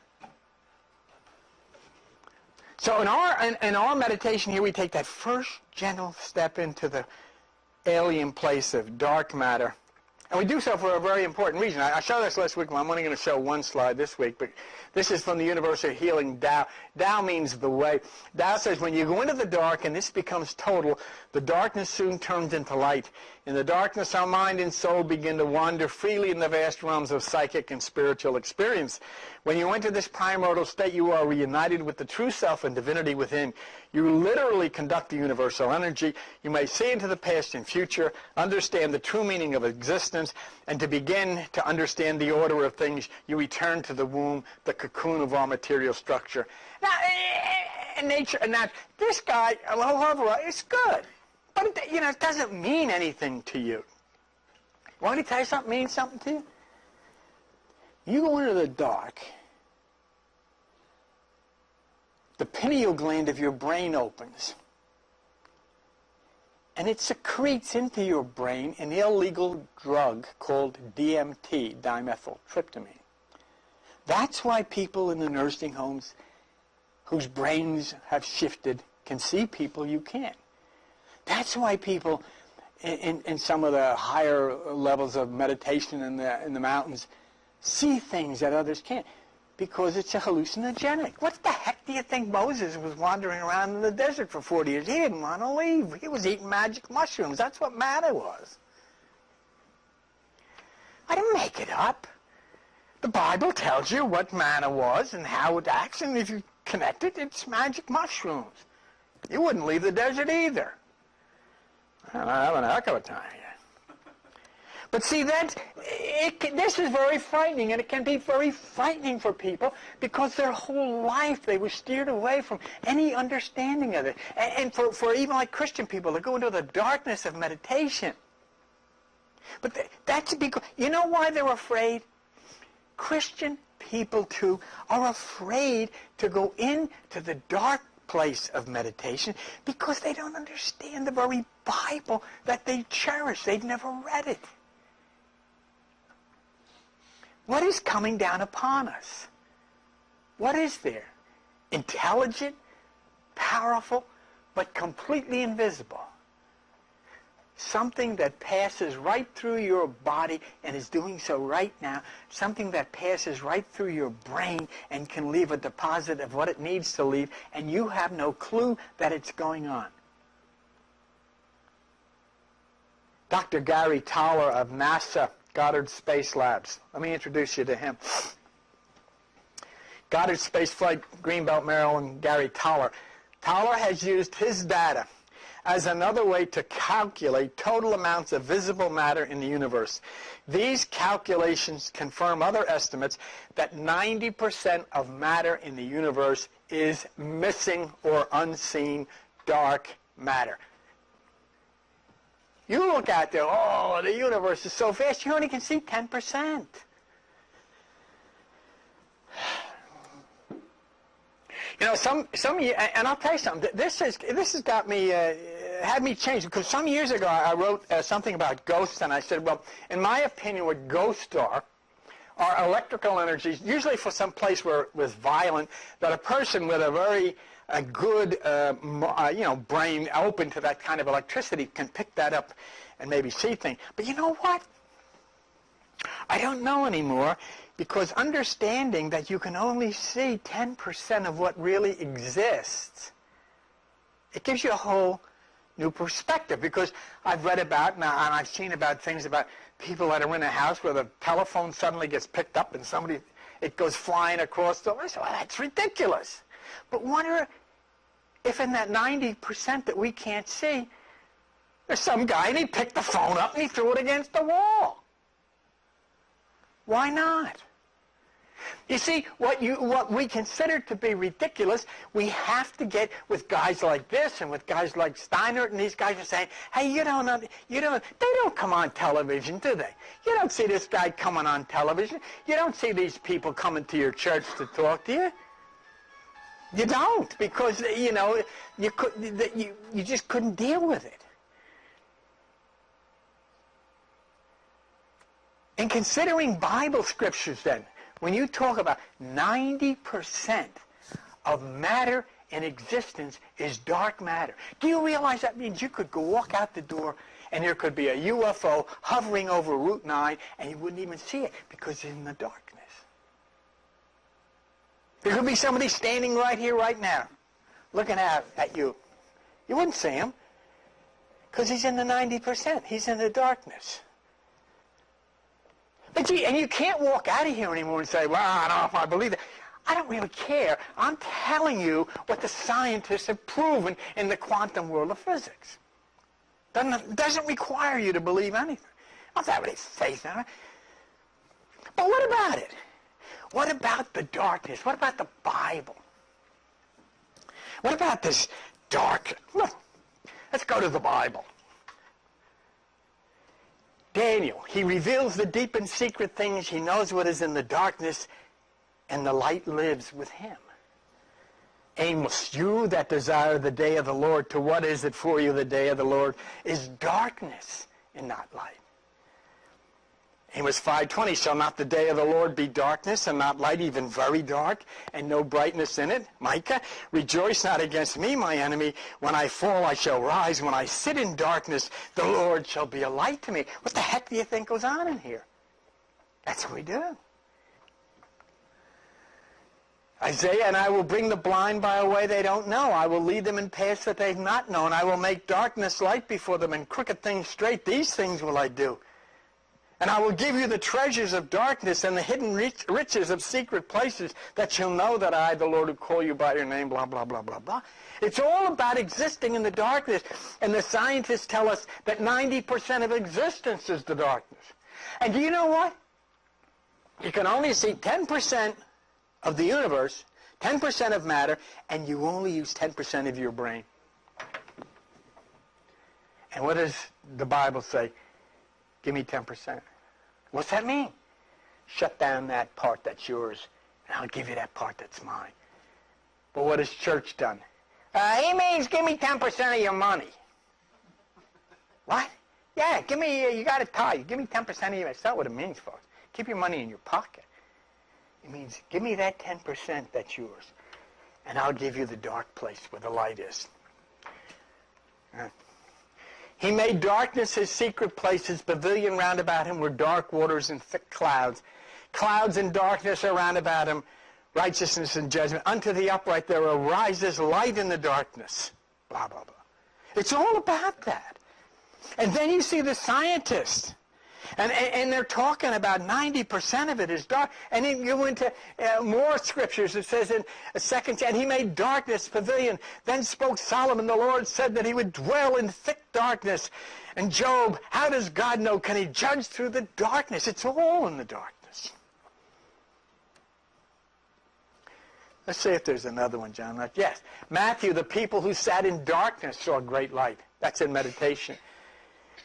So in our meditation here, we take that first gentle step into the alien place of dark matter. And we do so for a very important reason. I showed this last week. I'm only going to show one slide this week, but this is from the Universal Healing Tao. Tao means the way. Tao says when you go into the dark and this becomes total, the darkness soon turns into light. In the darkness, our mind and soul begin to wander freely in the vast realms of psychic and spiritual experience. When you enter this primordial state, you are reunited with the true self and divinity within. You literally conduct the universal energy. You may see into the past and future, understand the true meaning of existence, and to begin to understand the order of things, you return to the womb, the cocoon of our material structure. Now, in nature, and that this guy, however, is good. But it doesn't mean anything to you. Want me to tell you something means something to you? You go into the dark, the pineal gland of your brain opens, and it secretes into your brain an illegal drug called DMT, dimethyltryptamine. That's why people in the nursing homes whose brains have shifted can see people you can't. That's why people in some of the higher levels of meditation in the mountains see things that others can't, because it's a hallucinogenic. What the heck do you think Moses was wandering around in the desert for 40 years? He didn't want to leave. He was eating magic mushrooms. That's what manna was. I didn't make it up. The Bible tells you what manna was and how it acts, and if you connect it, it's magic mushrooms. You wouldn't leave the desert either. I'm having a heck of a time here. But see, this is very frightening, and it can be very frightening for people because their whole life they were steered away from any understanding of it. And for even like Christian people to go into the darkness of meditation. But that's because, you know why they're afraid? Christian people, too, are afraid to go into the dark place of meditation because they don't understand the very Bible that they cherish. They've never read it. What is coming down upon us? What is there? Intelligent, powerful, but completely invisible. Something that passes right through your body and is doing so right now. Something that passes right through your brain and can leave a deposit of what it needs to leave, and you have no clue that it's going on. Dr. Gary Toller of NASA Goddard Space Labs. Let me introduce you to him. Goddard Space Flight, Greenbelt, Maryland, Gary Toller. Toller has used his data as another way to calculate total amounts of visible matter in the universe. These calculations confirm other estimates that 90% of matter in the universe is missing or unseen dark matter. You look out there, oh, the universe is so vast, you only can see 10%. You know, and I'll tell you something. This has got me, had me change, because some years ago I wrote something about ghosts, and I said, well, in my opinion, what ghosts are electrical energies, usually for some place where it was violent, that a person with a very good, brain open to that kind of electricity can pick that up and maybe see things. But you know what? I don't know anymore, because understanding that you can only see 10% of what really exists, it gives you a whole new perspective. Because I've read about now, and I've seen about things about people that are in a house where the telephone suddenly gets picked up and it goes flying across the... I said, well, that's ridiculous. But wonder if in that 90% that we can't see, there's some guy and he picked the phone up and he threw it against the wall. Why not? You see, what we consider to be ridiculous, we have to get with guys like this and with guys like Steiner, and these guys are saying, hey, they don't come on television, do they? You don't see this guy coming on television. You don't see these people coming to your church to talk to you. You don't, because, you just couldn't deal with it. In considering Bible scriptures then, when you talk about 90% of matter in existence is dark matter, do you realize that means you could go walk out the door and there could be a UFO hovering over Route 9 and you wouldn't even see it because it's in the darkness? There could be somebody standing right here right now looking out at you. You wouldn't see him because he's in the 90%. He's in the darkness. But you can't walk out of here anymore and say, well, I don't know if I believe that. I don't really care. I'm telling you what the scientists have proven in the quantum world of physics. Doesn't require you to believe anything. I don't have any faith in it. But what about it? What about the darkness? What about the Bible? What about this dark? Look, let's go to the Bible. Daniel, he reveals the deep and secret things. He knows what is in the darkness, and the light lives with him. Amos, you that desire the day of the Lord, to what is it for you the day of the Lord? Is darkness and not light. Amos 5:20, shall not the day of the Lord be darkness and not light, even very dark, and no brightness in it? Micah, rejoice not against me, my enemy. When I fall, I shall rise. When I sit in darkness, the Lord shall be a light to me. What the heck do you think goes on in here? That's what we do. Isaiah, and I will bring the blind by a way they don't know. I will lead them in paths that they've not known. I will make darkness light before them and crooked things straight. These things will I do. And I will give you the treasures of darkness and the hidden riches of secret places, that you'll know that I, the Lord, who call you by your name, blah, blah, blah, blah, blah. It's all about existing in the darkness. And the scientists tell us that 90% of existence is the darkness. And do you know what? You can only see 10% of the universe, 10% of matter, and you only use 10% of your brain. And what does the Bible say? Give me 10%. What's that mean? Shut down that part that's yours, and I'll give you that part that's mine. But what has church done? He means give me 10% of your money. What? Yeah, give me, you got to tithe. Give me 10% of your, that's not what it means, folks. Keep your money in your pocket. It means give me that 10% that's yours, and I'll give you the dark place where the light is. He made darkness his secret place. His pavilion round about him were dark waters and thick clouds. Clouds and darkness are round about him, righteousness and judgment. Unto the upright there arises light in the darkness. Blah, blah, blah. It's all about that. And then you see the scientists. And they're talking about 90% of it is dark. And then you go into more scriptures. It says in 2 and he made darkness pavilion. Then spoke Solomon. The Lord said that he would dwell in thick darkness. And Job, how does God know? Can he judge through the darkness? It's all in the darkness. Let's see if there's another one, John. Yes. Matthew, the people who sat in darkness saw great light. That's in meditation.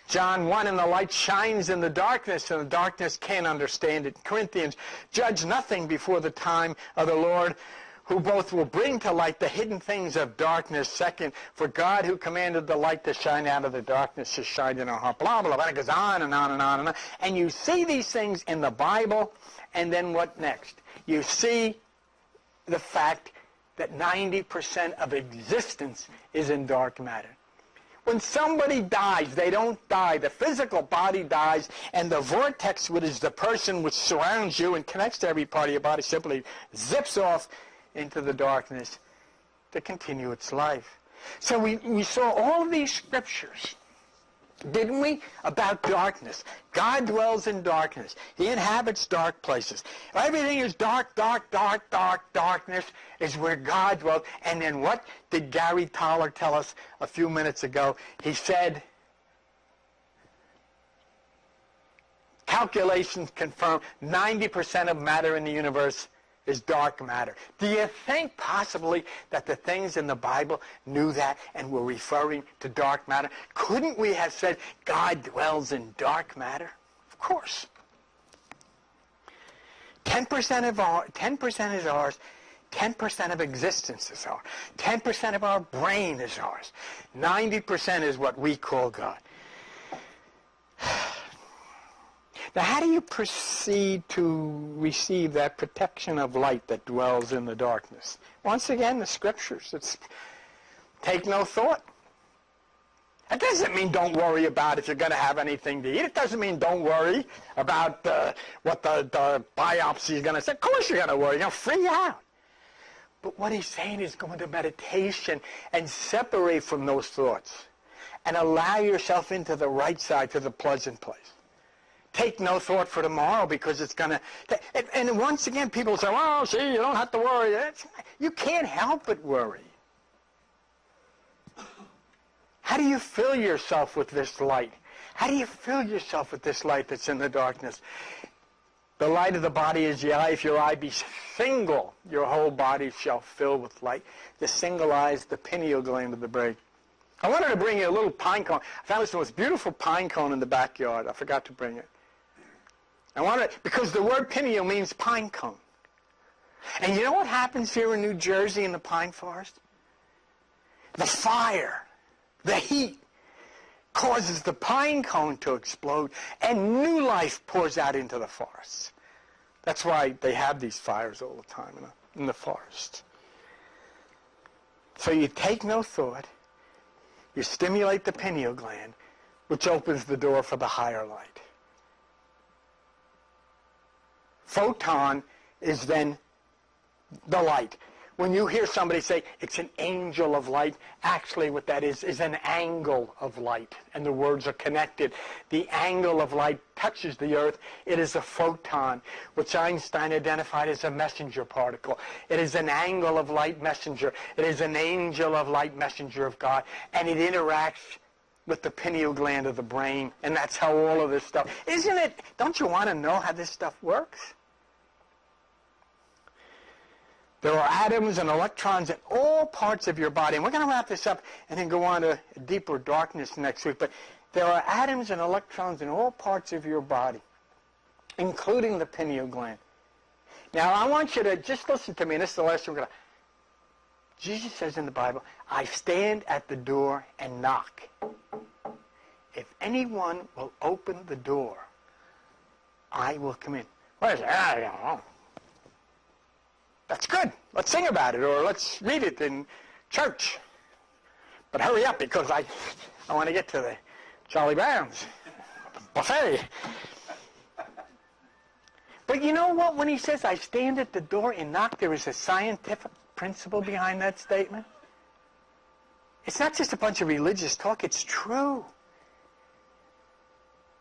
John 1, and the light shines in the darkness, and the darkness can't understand it. Corinthians, judge nothing before the time of the Lord, who both will bring to light the hidden things of darkness. Second, for God who commanded the light to shine out of the darkness to shine in our heart. Blah, blah, blah. It goes on and on and on and on. And you see these things in the Bible, and then what next? You see the fact that 90% of existence is in dark matter. When somebody dies, they don't die. The physical body dies, and the vortex, which is the person which surrounds you and connects to every part of your body, simply zips off into the darkness to continue its life. So we saw all of these scriptures, didn't we, about darkness. God dwells in darkness. He inhabits dark places. Everything is dark, dark, dark, dark. Darkness is where God dwells. And then what did Gary Toller tell us a few minutes ago? He said, calculations confirm 90% of matter in the universe is dark matter. Do you think possibly that the things in the Bible knew that and were referring to dark matter? Couldn't we have said God dwells in dark matter? Of course. 10% is ours. 10% of existence is ours. 10% of our brain is ours. 90% is what we call God. Now, how do you proceed to receive that protection of light that dwells in the darkness? Once again, the Scriptures. It's take no thought. That doesn't mean don't worry about if you're going to have anything to eat. It doesn't mean don't worry about what the biopsy is going to say. Of course you're going to worry. You're going to freak out. But what he's saying is go into meditation and separate from those thoughts and allow yourself into the right side, to the pleasant place. Take no thought for tomorrow because it's going to... And once again, people say, well, see, you don't have to worry. You can't help but worry. How do you fill yourself with this light? How do you fill yourself with this light that's in the darkness? The light of the body is the eye. If your eye be single, your whole body shall fill with light. The single eye is the pineal gland of the brain. I wanted to bring you a little pine cone. I found this most beautiful pine cone in the backyard. I forgot to bring it. Because the word pineal means pine cone. And you know what happens here in New Jersey in the pine forest? The fire, the heat, causes the pine cone to explode, and new life pours out into the forests. That's why they have these fires all the time in the forest. So you take no thought. You stimulate the pineal gland, which opens the door for the higher light. Photon is then the light. When you hear somebody say, it's an angel of light, actually what that is an angle of light. And the words are connected. The angle of light touches the earth. It is a photon, which Einstein identified as a messenger particle. It is an angle of light messenger. It is an angel of light messenger of God. And it interacts with the pineal gland of the brain. And that's how all of this stuff... Isn't it... Don't you want to know how this stuff works? There are atoms and electrons in all parts of your body. And we're going to wrap this up and then go on to deeper darkness next week. But there are atoms and electrons in all parts of your body, including the pineal gland. Now, I want you to just listen to me. And this is the last thing we're going to... Jesus says in the Bible, I stand at the door and knock. If anyone will open the door, I will come in. What is it? I don't know. That's good. Let's sing about it, or let's read it in church. But hurry up, because I want to get to the Charlie Brown's buffet. But you know what? When he says, I stand at the door and knock, there is a scientific principle behind that statement. It's not just a bunch of religious talk. It's true.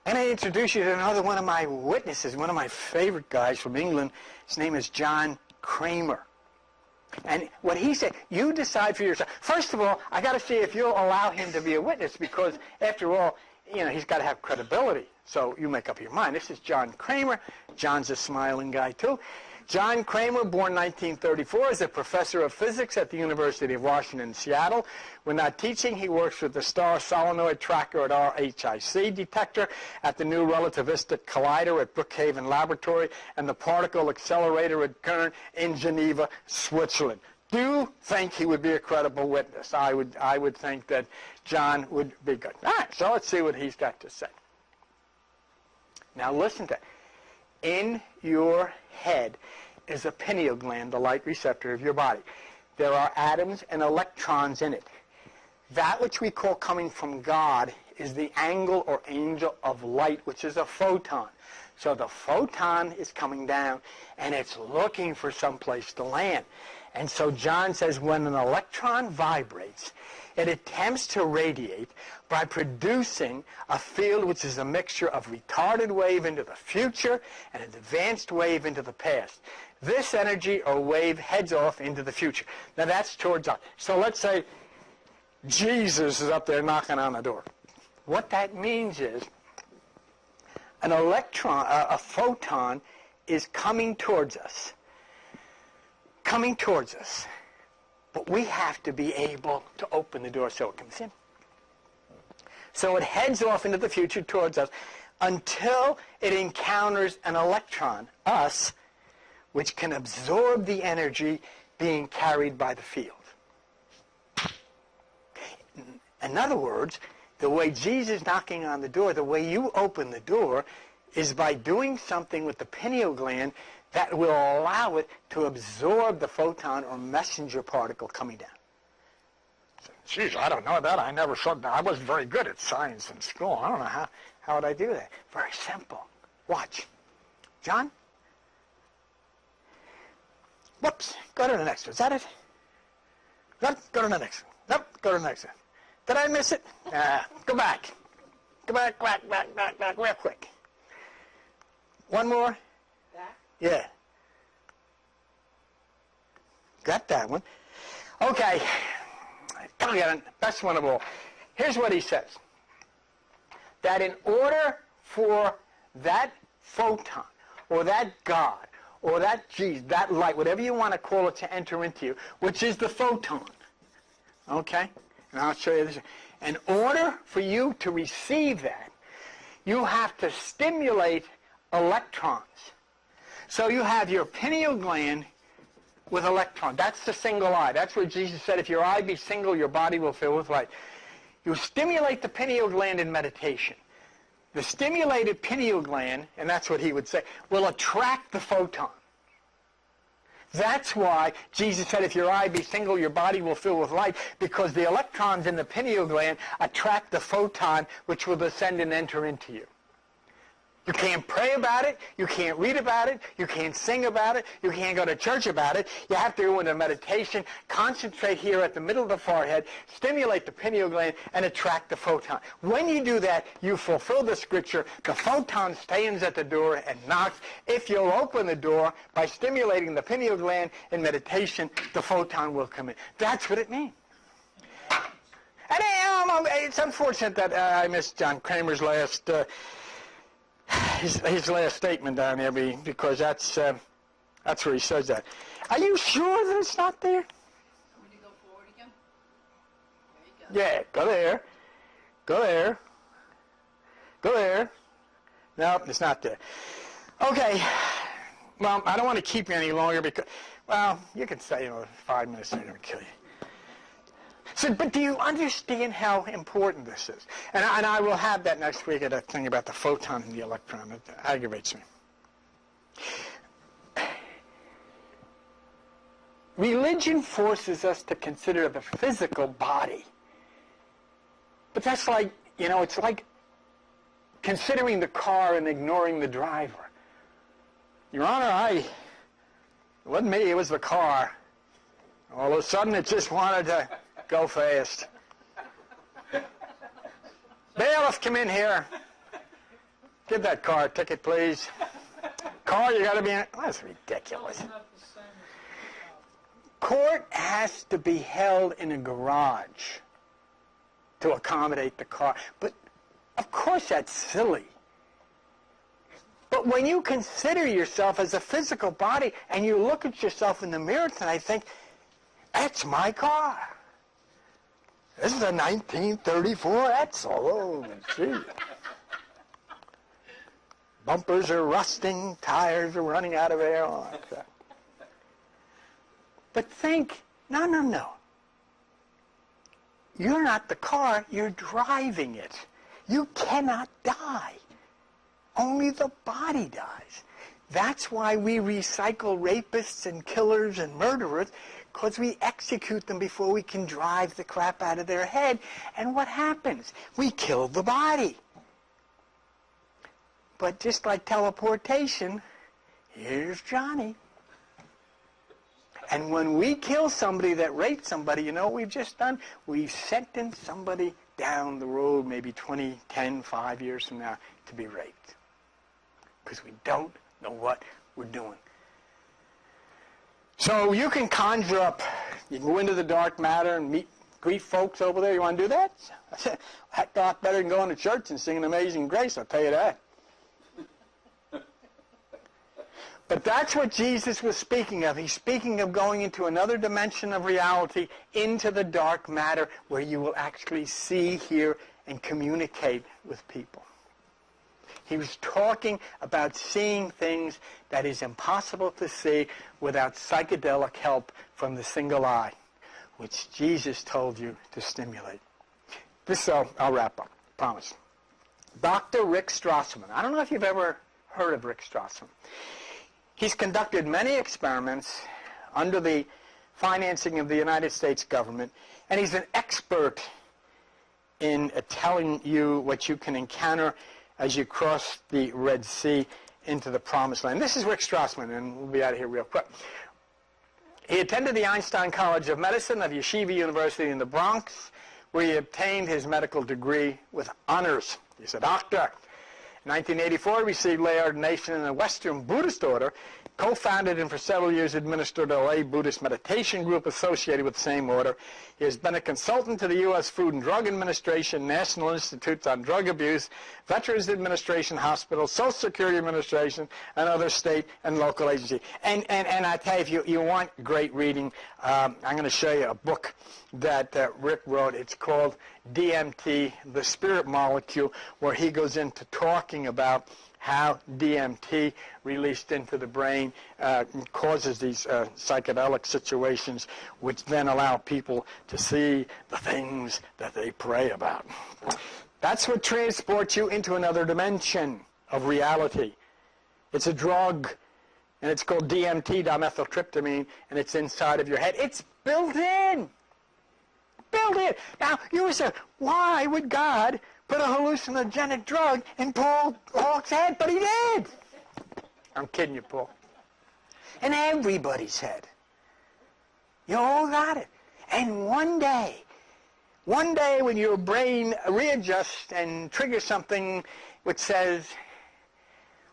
And I introduce you to another one of my witnesses, one of my favorite guys from England. His name is John Kramer. And what he said, you decide for yourself. First of all, I got to see if you'll allow him to be a witness, because after all, you know, he's got to have credibility. So you make up your mind. This is John Kramer. John's a smiling guy too. John Kramer, born 1934, is a professor of physics at the University of Washington in Seattle. When not teaching, he works with the Star Solenoid Tracker at RHIC detector, at the New Relativistic Collider at Brookhaven Laboratory, and the Particle Accelerator at CERN in Geneva, Switzerland. Do you think he would be a credible witness? I would think that John would be good. All right, so let's see what he's got to say. Now listen to it. In your head is a pineal gland, the light receptor of your body. There are atoms and electrons in it. That which we call coming from God is the angle or angel of light, which is a photon. So the photon is coming down, and it's looking for some place to land. And so John says when an electron vibrates, it attempts to radiate by producing a field which is a mixture of retarded wave into the future and an advanced wave into the past. This energy or wave heads off into the future. Now that's towards us. So let's say Jesus is up there knocking on the door. What that means is an electron, a photon, is coming towards us. Coming towards us. But we have to be able to open the door so it comes in. So it heads off into the future towards us until it encounters an electron, us, which can absorb the energy being carried by the field. In other words, the way Jesus is knocking on the door, the way you open the door, is by doing something with the pineal gland that will allow it to absorb the photon or messenger particle coming down. Geez, I don't know that. I never saw that. I wasn't very good at science in school. I don't know how would I do that. Very simple. Watch. John? Whoops. Go to the next one. Is that it? Nope. Go to the next one. Nope. Go to the next one. Did I miss it? Go back. Go back, real quick. One more? Back? Yeah. Got that one. Okay. Come on, best one of all. Here's what he says. That in order for that photon, or that God, or that Jesus, that light, whatever you want to call it, to enter into you, which is the photon, okay? And I'll show you this. In order for you to receive that, you have to stimulate electrons. So you have your pineal gland with electrons. That's the single eye. That's where Jesus said, if your eye be single, your body will fill with light. You stimulate the pineal gland in meditation. The stimulated pineal gland, and that's what he would say, will attract the photon. That's why Jesus said, if your eye be single, your body will fill with light, because the electrons in the pineal gland attract the photon, which will descend and enter into you. You can't pray about it. You can't read about it. You can't sing about it. You can't go to church about it. You have to go into meditation, concentrate here at the middle of the forehead, stimulate the pineal gland, and attract the photon. When you do that, you fulfill the scripture. The photon stands at the door and knocks. If you'll open the door by stimulating the pineal gland in meditation, the photon will come in. That's what it means. And it's unfortunate that I missed John Kramer's last... His last statement down there, because that's where he says that. Are you sure that it's not there? Want me to go forward again? There you go. Yeah, go there. Go there. Go there. No, it's not there. Okay. Well, I don't want to keep you any longer because, well, you can say, 5 minutes ain't going to kill you. So, but do you understand how important this is? And I will have that next week at a thing about the photon and the electron. It aggravates me. Religion forces us to consider the physical body. But that's like, it's like considering the car and ignoring the driver. Your Honor, it wasn't me, it was the car. All of a sudden it just wanted to go fast. Bailiff, come in here. Give that car a ticket, please. Car, you got to be in. That's ridiculous. Court has to be held in a garage to accommodate the car. But, of course, that's silly. But when you consider yourself as a physical body and you look at yourself in the mirror tonight, think, that's my car. This is a 1934 Edsel. Oh, gee. Bumpers are rusting, tires are running out of air. But think, no. You're not the car, you're driving it. You cannot die. Only the body dies. That's why we recycle rapists and killers and murderers, because we execute them before we can drive the crap out of their head. And what happens? We kill the body. But just like teleportation, here's Johnny. And when we kill somebody that raped somebody, you know what we've just done? We've sentenced somebody down the road, maybe 20, 10, 5 years from now, to be raped. Because we don't know what we're doing. So you can conjure up, you can go into the dark matter and greet folks over there. You want to do that? Heck, a lot better than going to church and singing Amazing Grace, I'll tell you that. But that's what Jesus was speaking of. He's speaking of going into another dimension of reality, into the dark matter, where you will actually see, hear, and communicate with people. He was talking about seeing things that is impossible to see without psychedelic help from the single eye, which Jesus told you to stimulate. This, I'll wrap up, promise. Dr. Rick Strassman. I don't know if you've ever heard of Rick Strassman. He's conducted many experiments under the financing of the United States government, and he's an expert in telling you what you can encounter as you cross the Red Sea into the Promised Land. This is Rick Strassman, and we'll be out of here real quick. He attended the Einstein College of Medicine of Yeshiva University in the Bronx, where he obtained his medical degree with honors. He's a doctor. In 1984, he received lay ordination in the Western Buddhist order, co-founded and for several years administered a lay Buddhist meditation group associated with the same order. He has been a consultant to the U.S. Food and Drug Administration, National Institutes on Drug Abuse, Veterans Administration, Hospitals, Social Security Administration, and other state and local agencies. And I tell you, if you want great reading, I'm going to show you a book that Rick wrote. It's called DMT, The Spirit Molecule, where he goes into talking about how DMT released into the brain causes these psychedelic situations, which then allow people to see the things that they pray about. That's what transports you into another dimension of reality. It's a drug, and it's called DMT, dimethyltryptamine, and it's inside of your head. It's built in. Built in. Now, you would say, why would God put a hallucinogenic drug in Paul Hawk's head? But he did. I'm kidding you, Paul. In everybody's head. You all got it. And one day when your brain readjusts and triggers something which says,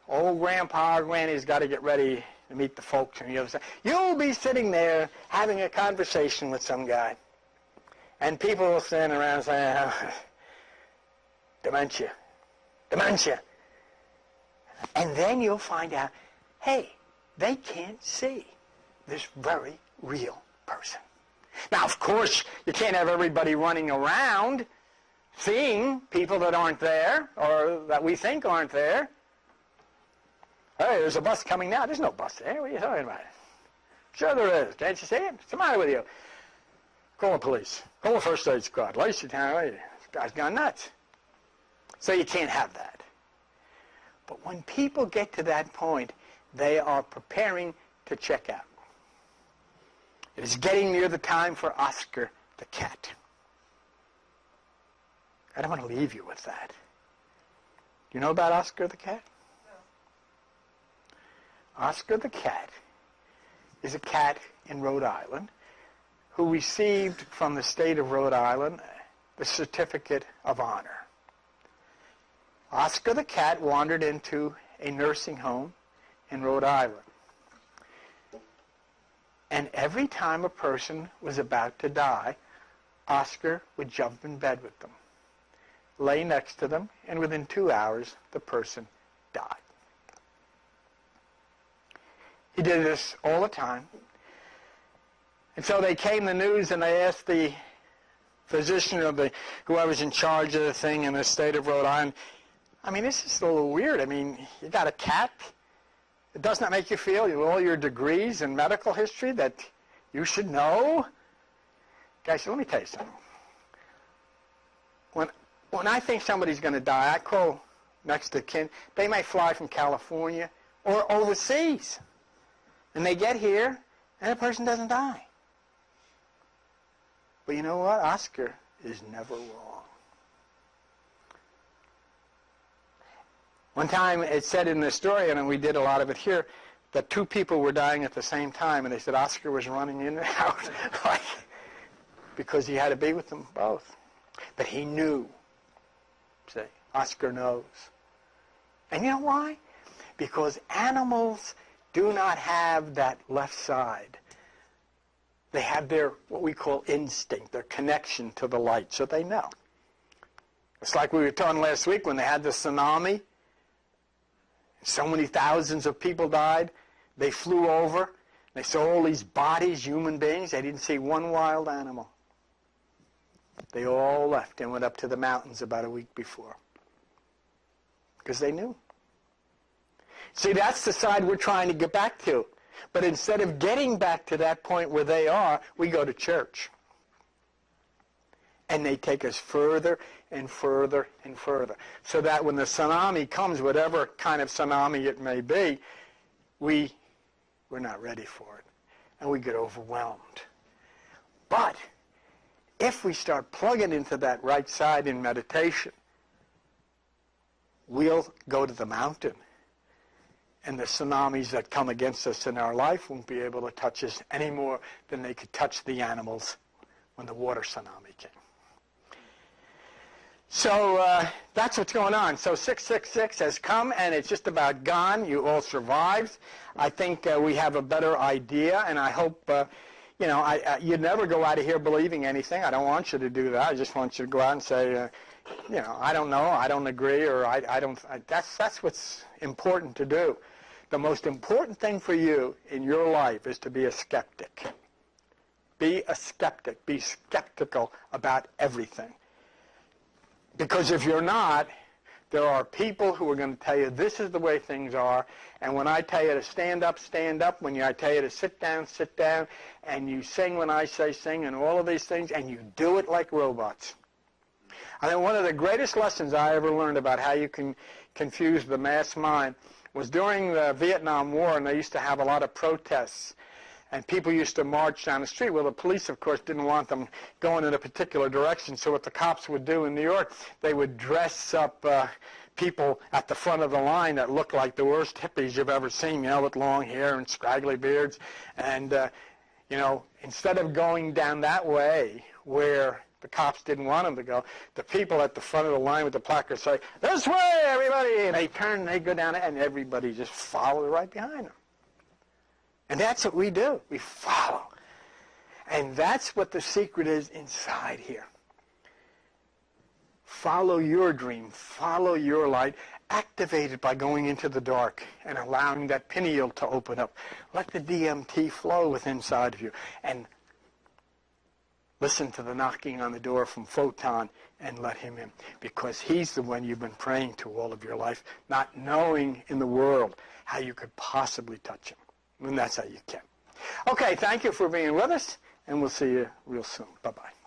old grandpa or granny's got to get ready to meet the folks on the other side, you'll be sitting there having a conversation with some guy. And people will stand around saying, oh, dementia. And then you'll find out, hey, they can't see this very real person. Now, of course, you can't have everybody running around seeing people that aren't there or that we think aren't there. Hey, there's a bus coming now. There's no bus there. What are you talking about? Sure there is. Can't you see it? What's the matter with you? Call the police. Call the first aid squad. Lace your town. This guy's gone nuts. So you can't have that. But when people get to that point, they are preparing to check out. It is getting near the time for Oscar the cat. I don't want to leave you with that. Do you know about Oscar the cat? No. Oscar the cat is a cat in Rhode Island who received from the state of Rhode Island the Certificate of Honor. Oscar the cat wandered into a nursing home in Rhode Island. And every time a person was about to die, Oscar would jump in bed with them, lay next to them, and within 2 hours, the person died. He did this all the time. And so they came the news and they asked the physician or whoever's in charge of the thing in the state of Rhode Island, I mean, this is a little weird. I mean, you got a cat. It does not make you feel, with all your degrees in medical history, that you should know? Guys, let me tell you something. When I think somebody's going to die, I call next to kin. They may fly from California or overseas. And they get here, and the person doesn't die. But you know what? Oscar is never wrong. One time it said in the story, and we did a lot of it here, that 2 people were dying at the same time, and they said Oscar was running in and out because he had to be with them both. But he knew. See, Oscar knows. And you know why? Because animals do not have that left side. They have their, what we call instinct, their connection to the light, so they know. It's like we were talking last week when they had the tsunami. So many thousands of people died. They flew over. They saw all these bodies, human beings. They didn't see one wild animal. They all left and went up to the mountains about a week before. Because they knew. See, that's the side we're trying to get back to. But instead of getting back to that point where they are, we go to church. And they take us further and further and further. So that when the tsunami comes, whatever kind of tsunami it may be, we're not ready for it. And we get overwhelmed. But if we start plugging into that right side in meditation, we'll go to the mountain. And the tsunamis that come against us in our life won't be able to touch us any more than they could touch the animals when the water tsunami came. So that's what's going on. So 666 has come, and it's just about gone. You all survived. I think we have a better idea, and I hope, you never go out of here believing anything. I don't want you to do that. I just want you to go out and say, I don't know, I don't agree, or I don't. That's what's important to do. The most important thing for you in your life is to be a skeptic. Be a skeptic. Be skeptical about everything. Because if you're not, there are people who are going to tell you this is the way things are, and when I tell you to stand up, stand up. When I tell you to sit down, and you sing when I say sing, and all of these things, and you do it like robots. I think one of the greatest lessons I ever learned about how you can confuse the mass mind was during the Vietnam War, and they used to have a lot of protests. And people used to march down the street. Well, the police, of course, didn't want them going in a particular direction. So what the cops would do in New York, they would dress up people at the front of the line that looked like the worst hippies you've ever seen, with long hair and scraggly beards. And, instead of going down that way where the cops didn't want them to go, the people at the front of the line with the placards say, "This way, everybody!" And they turn, and they go down, and everybody just followed right behind them. And that's what we do. We follow. And that's what the secret is inside here. Follow your dream. Follow your light. Activate it by going into the dark and allowing that pineal to open up. Let the DMT flow within inside of you. And listen to the knocking on the door from Photon and let him in. Because he's the one you've been praying to all of your life, not knowing in the world how you could possibly touch him. And that's how you can. Okay, thank you for being with us, and we'll see you real soon. Bye-bye.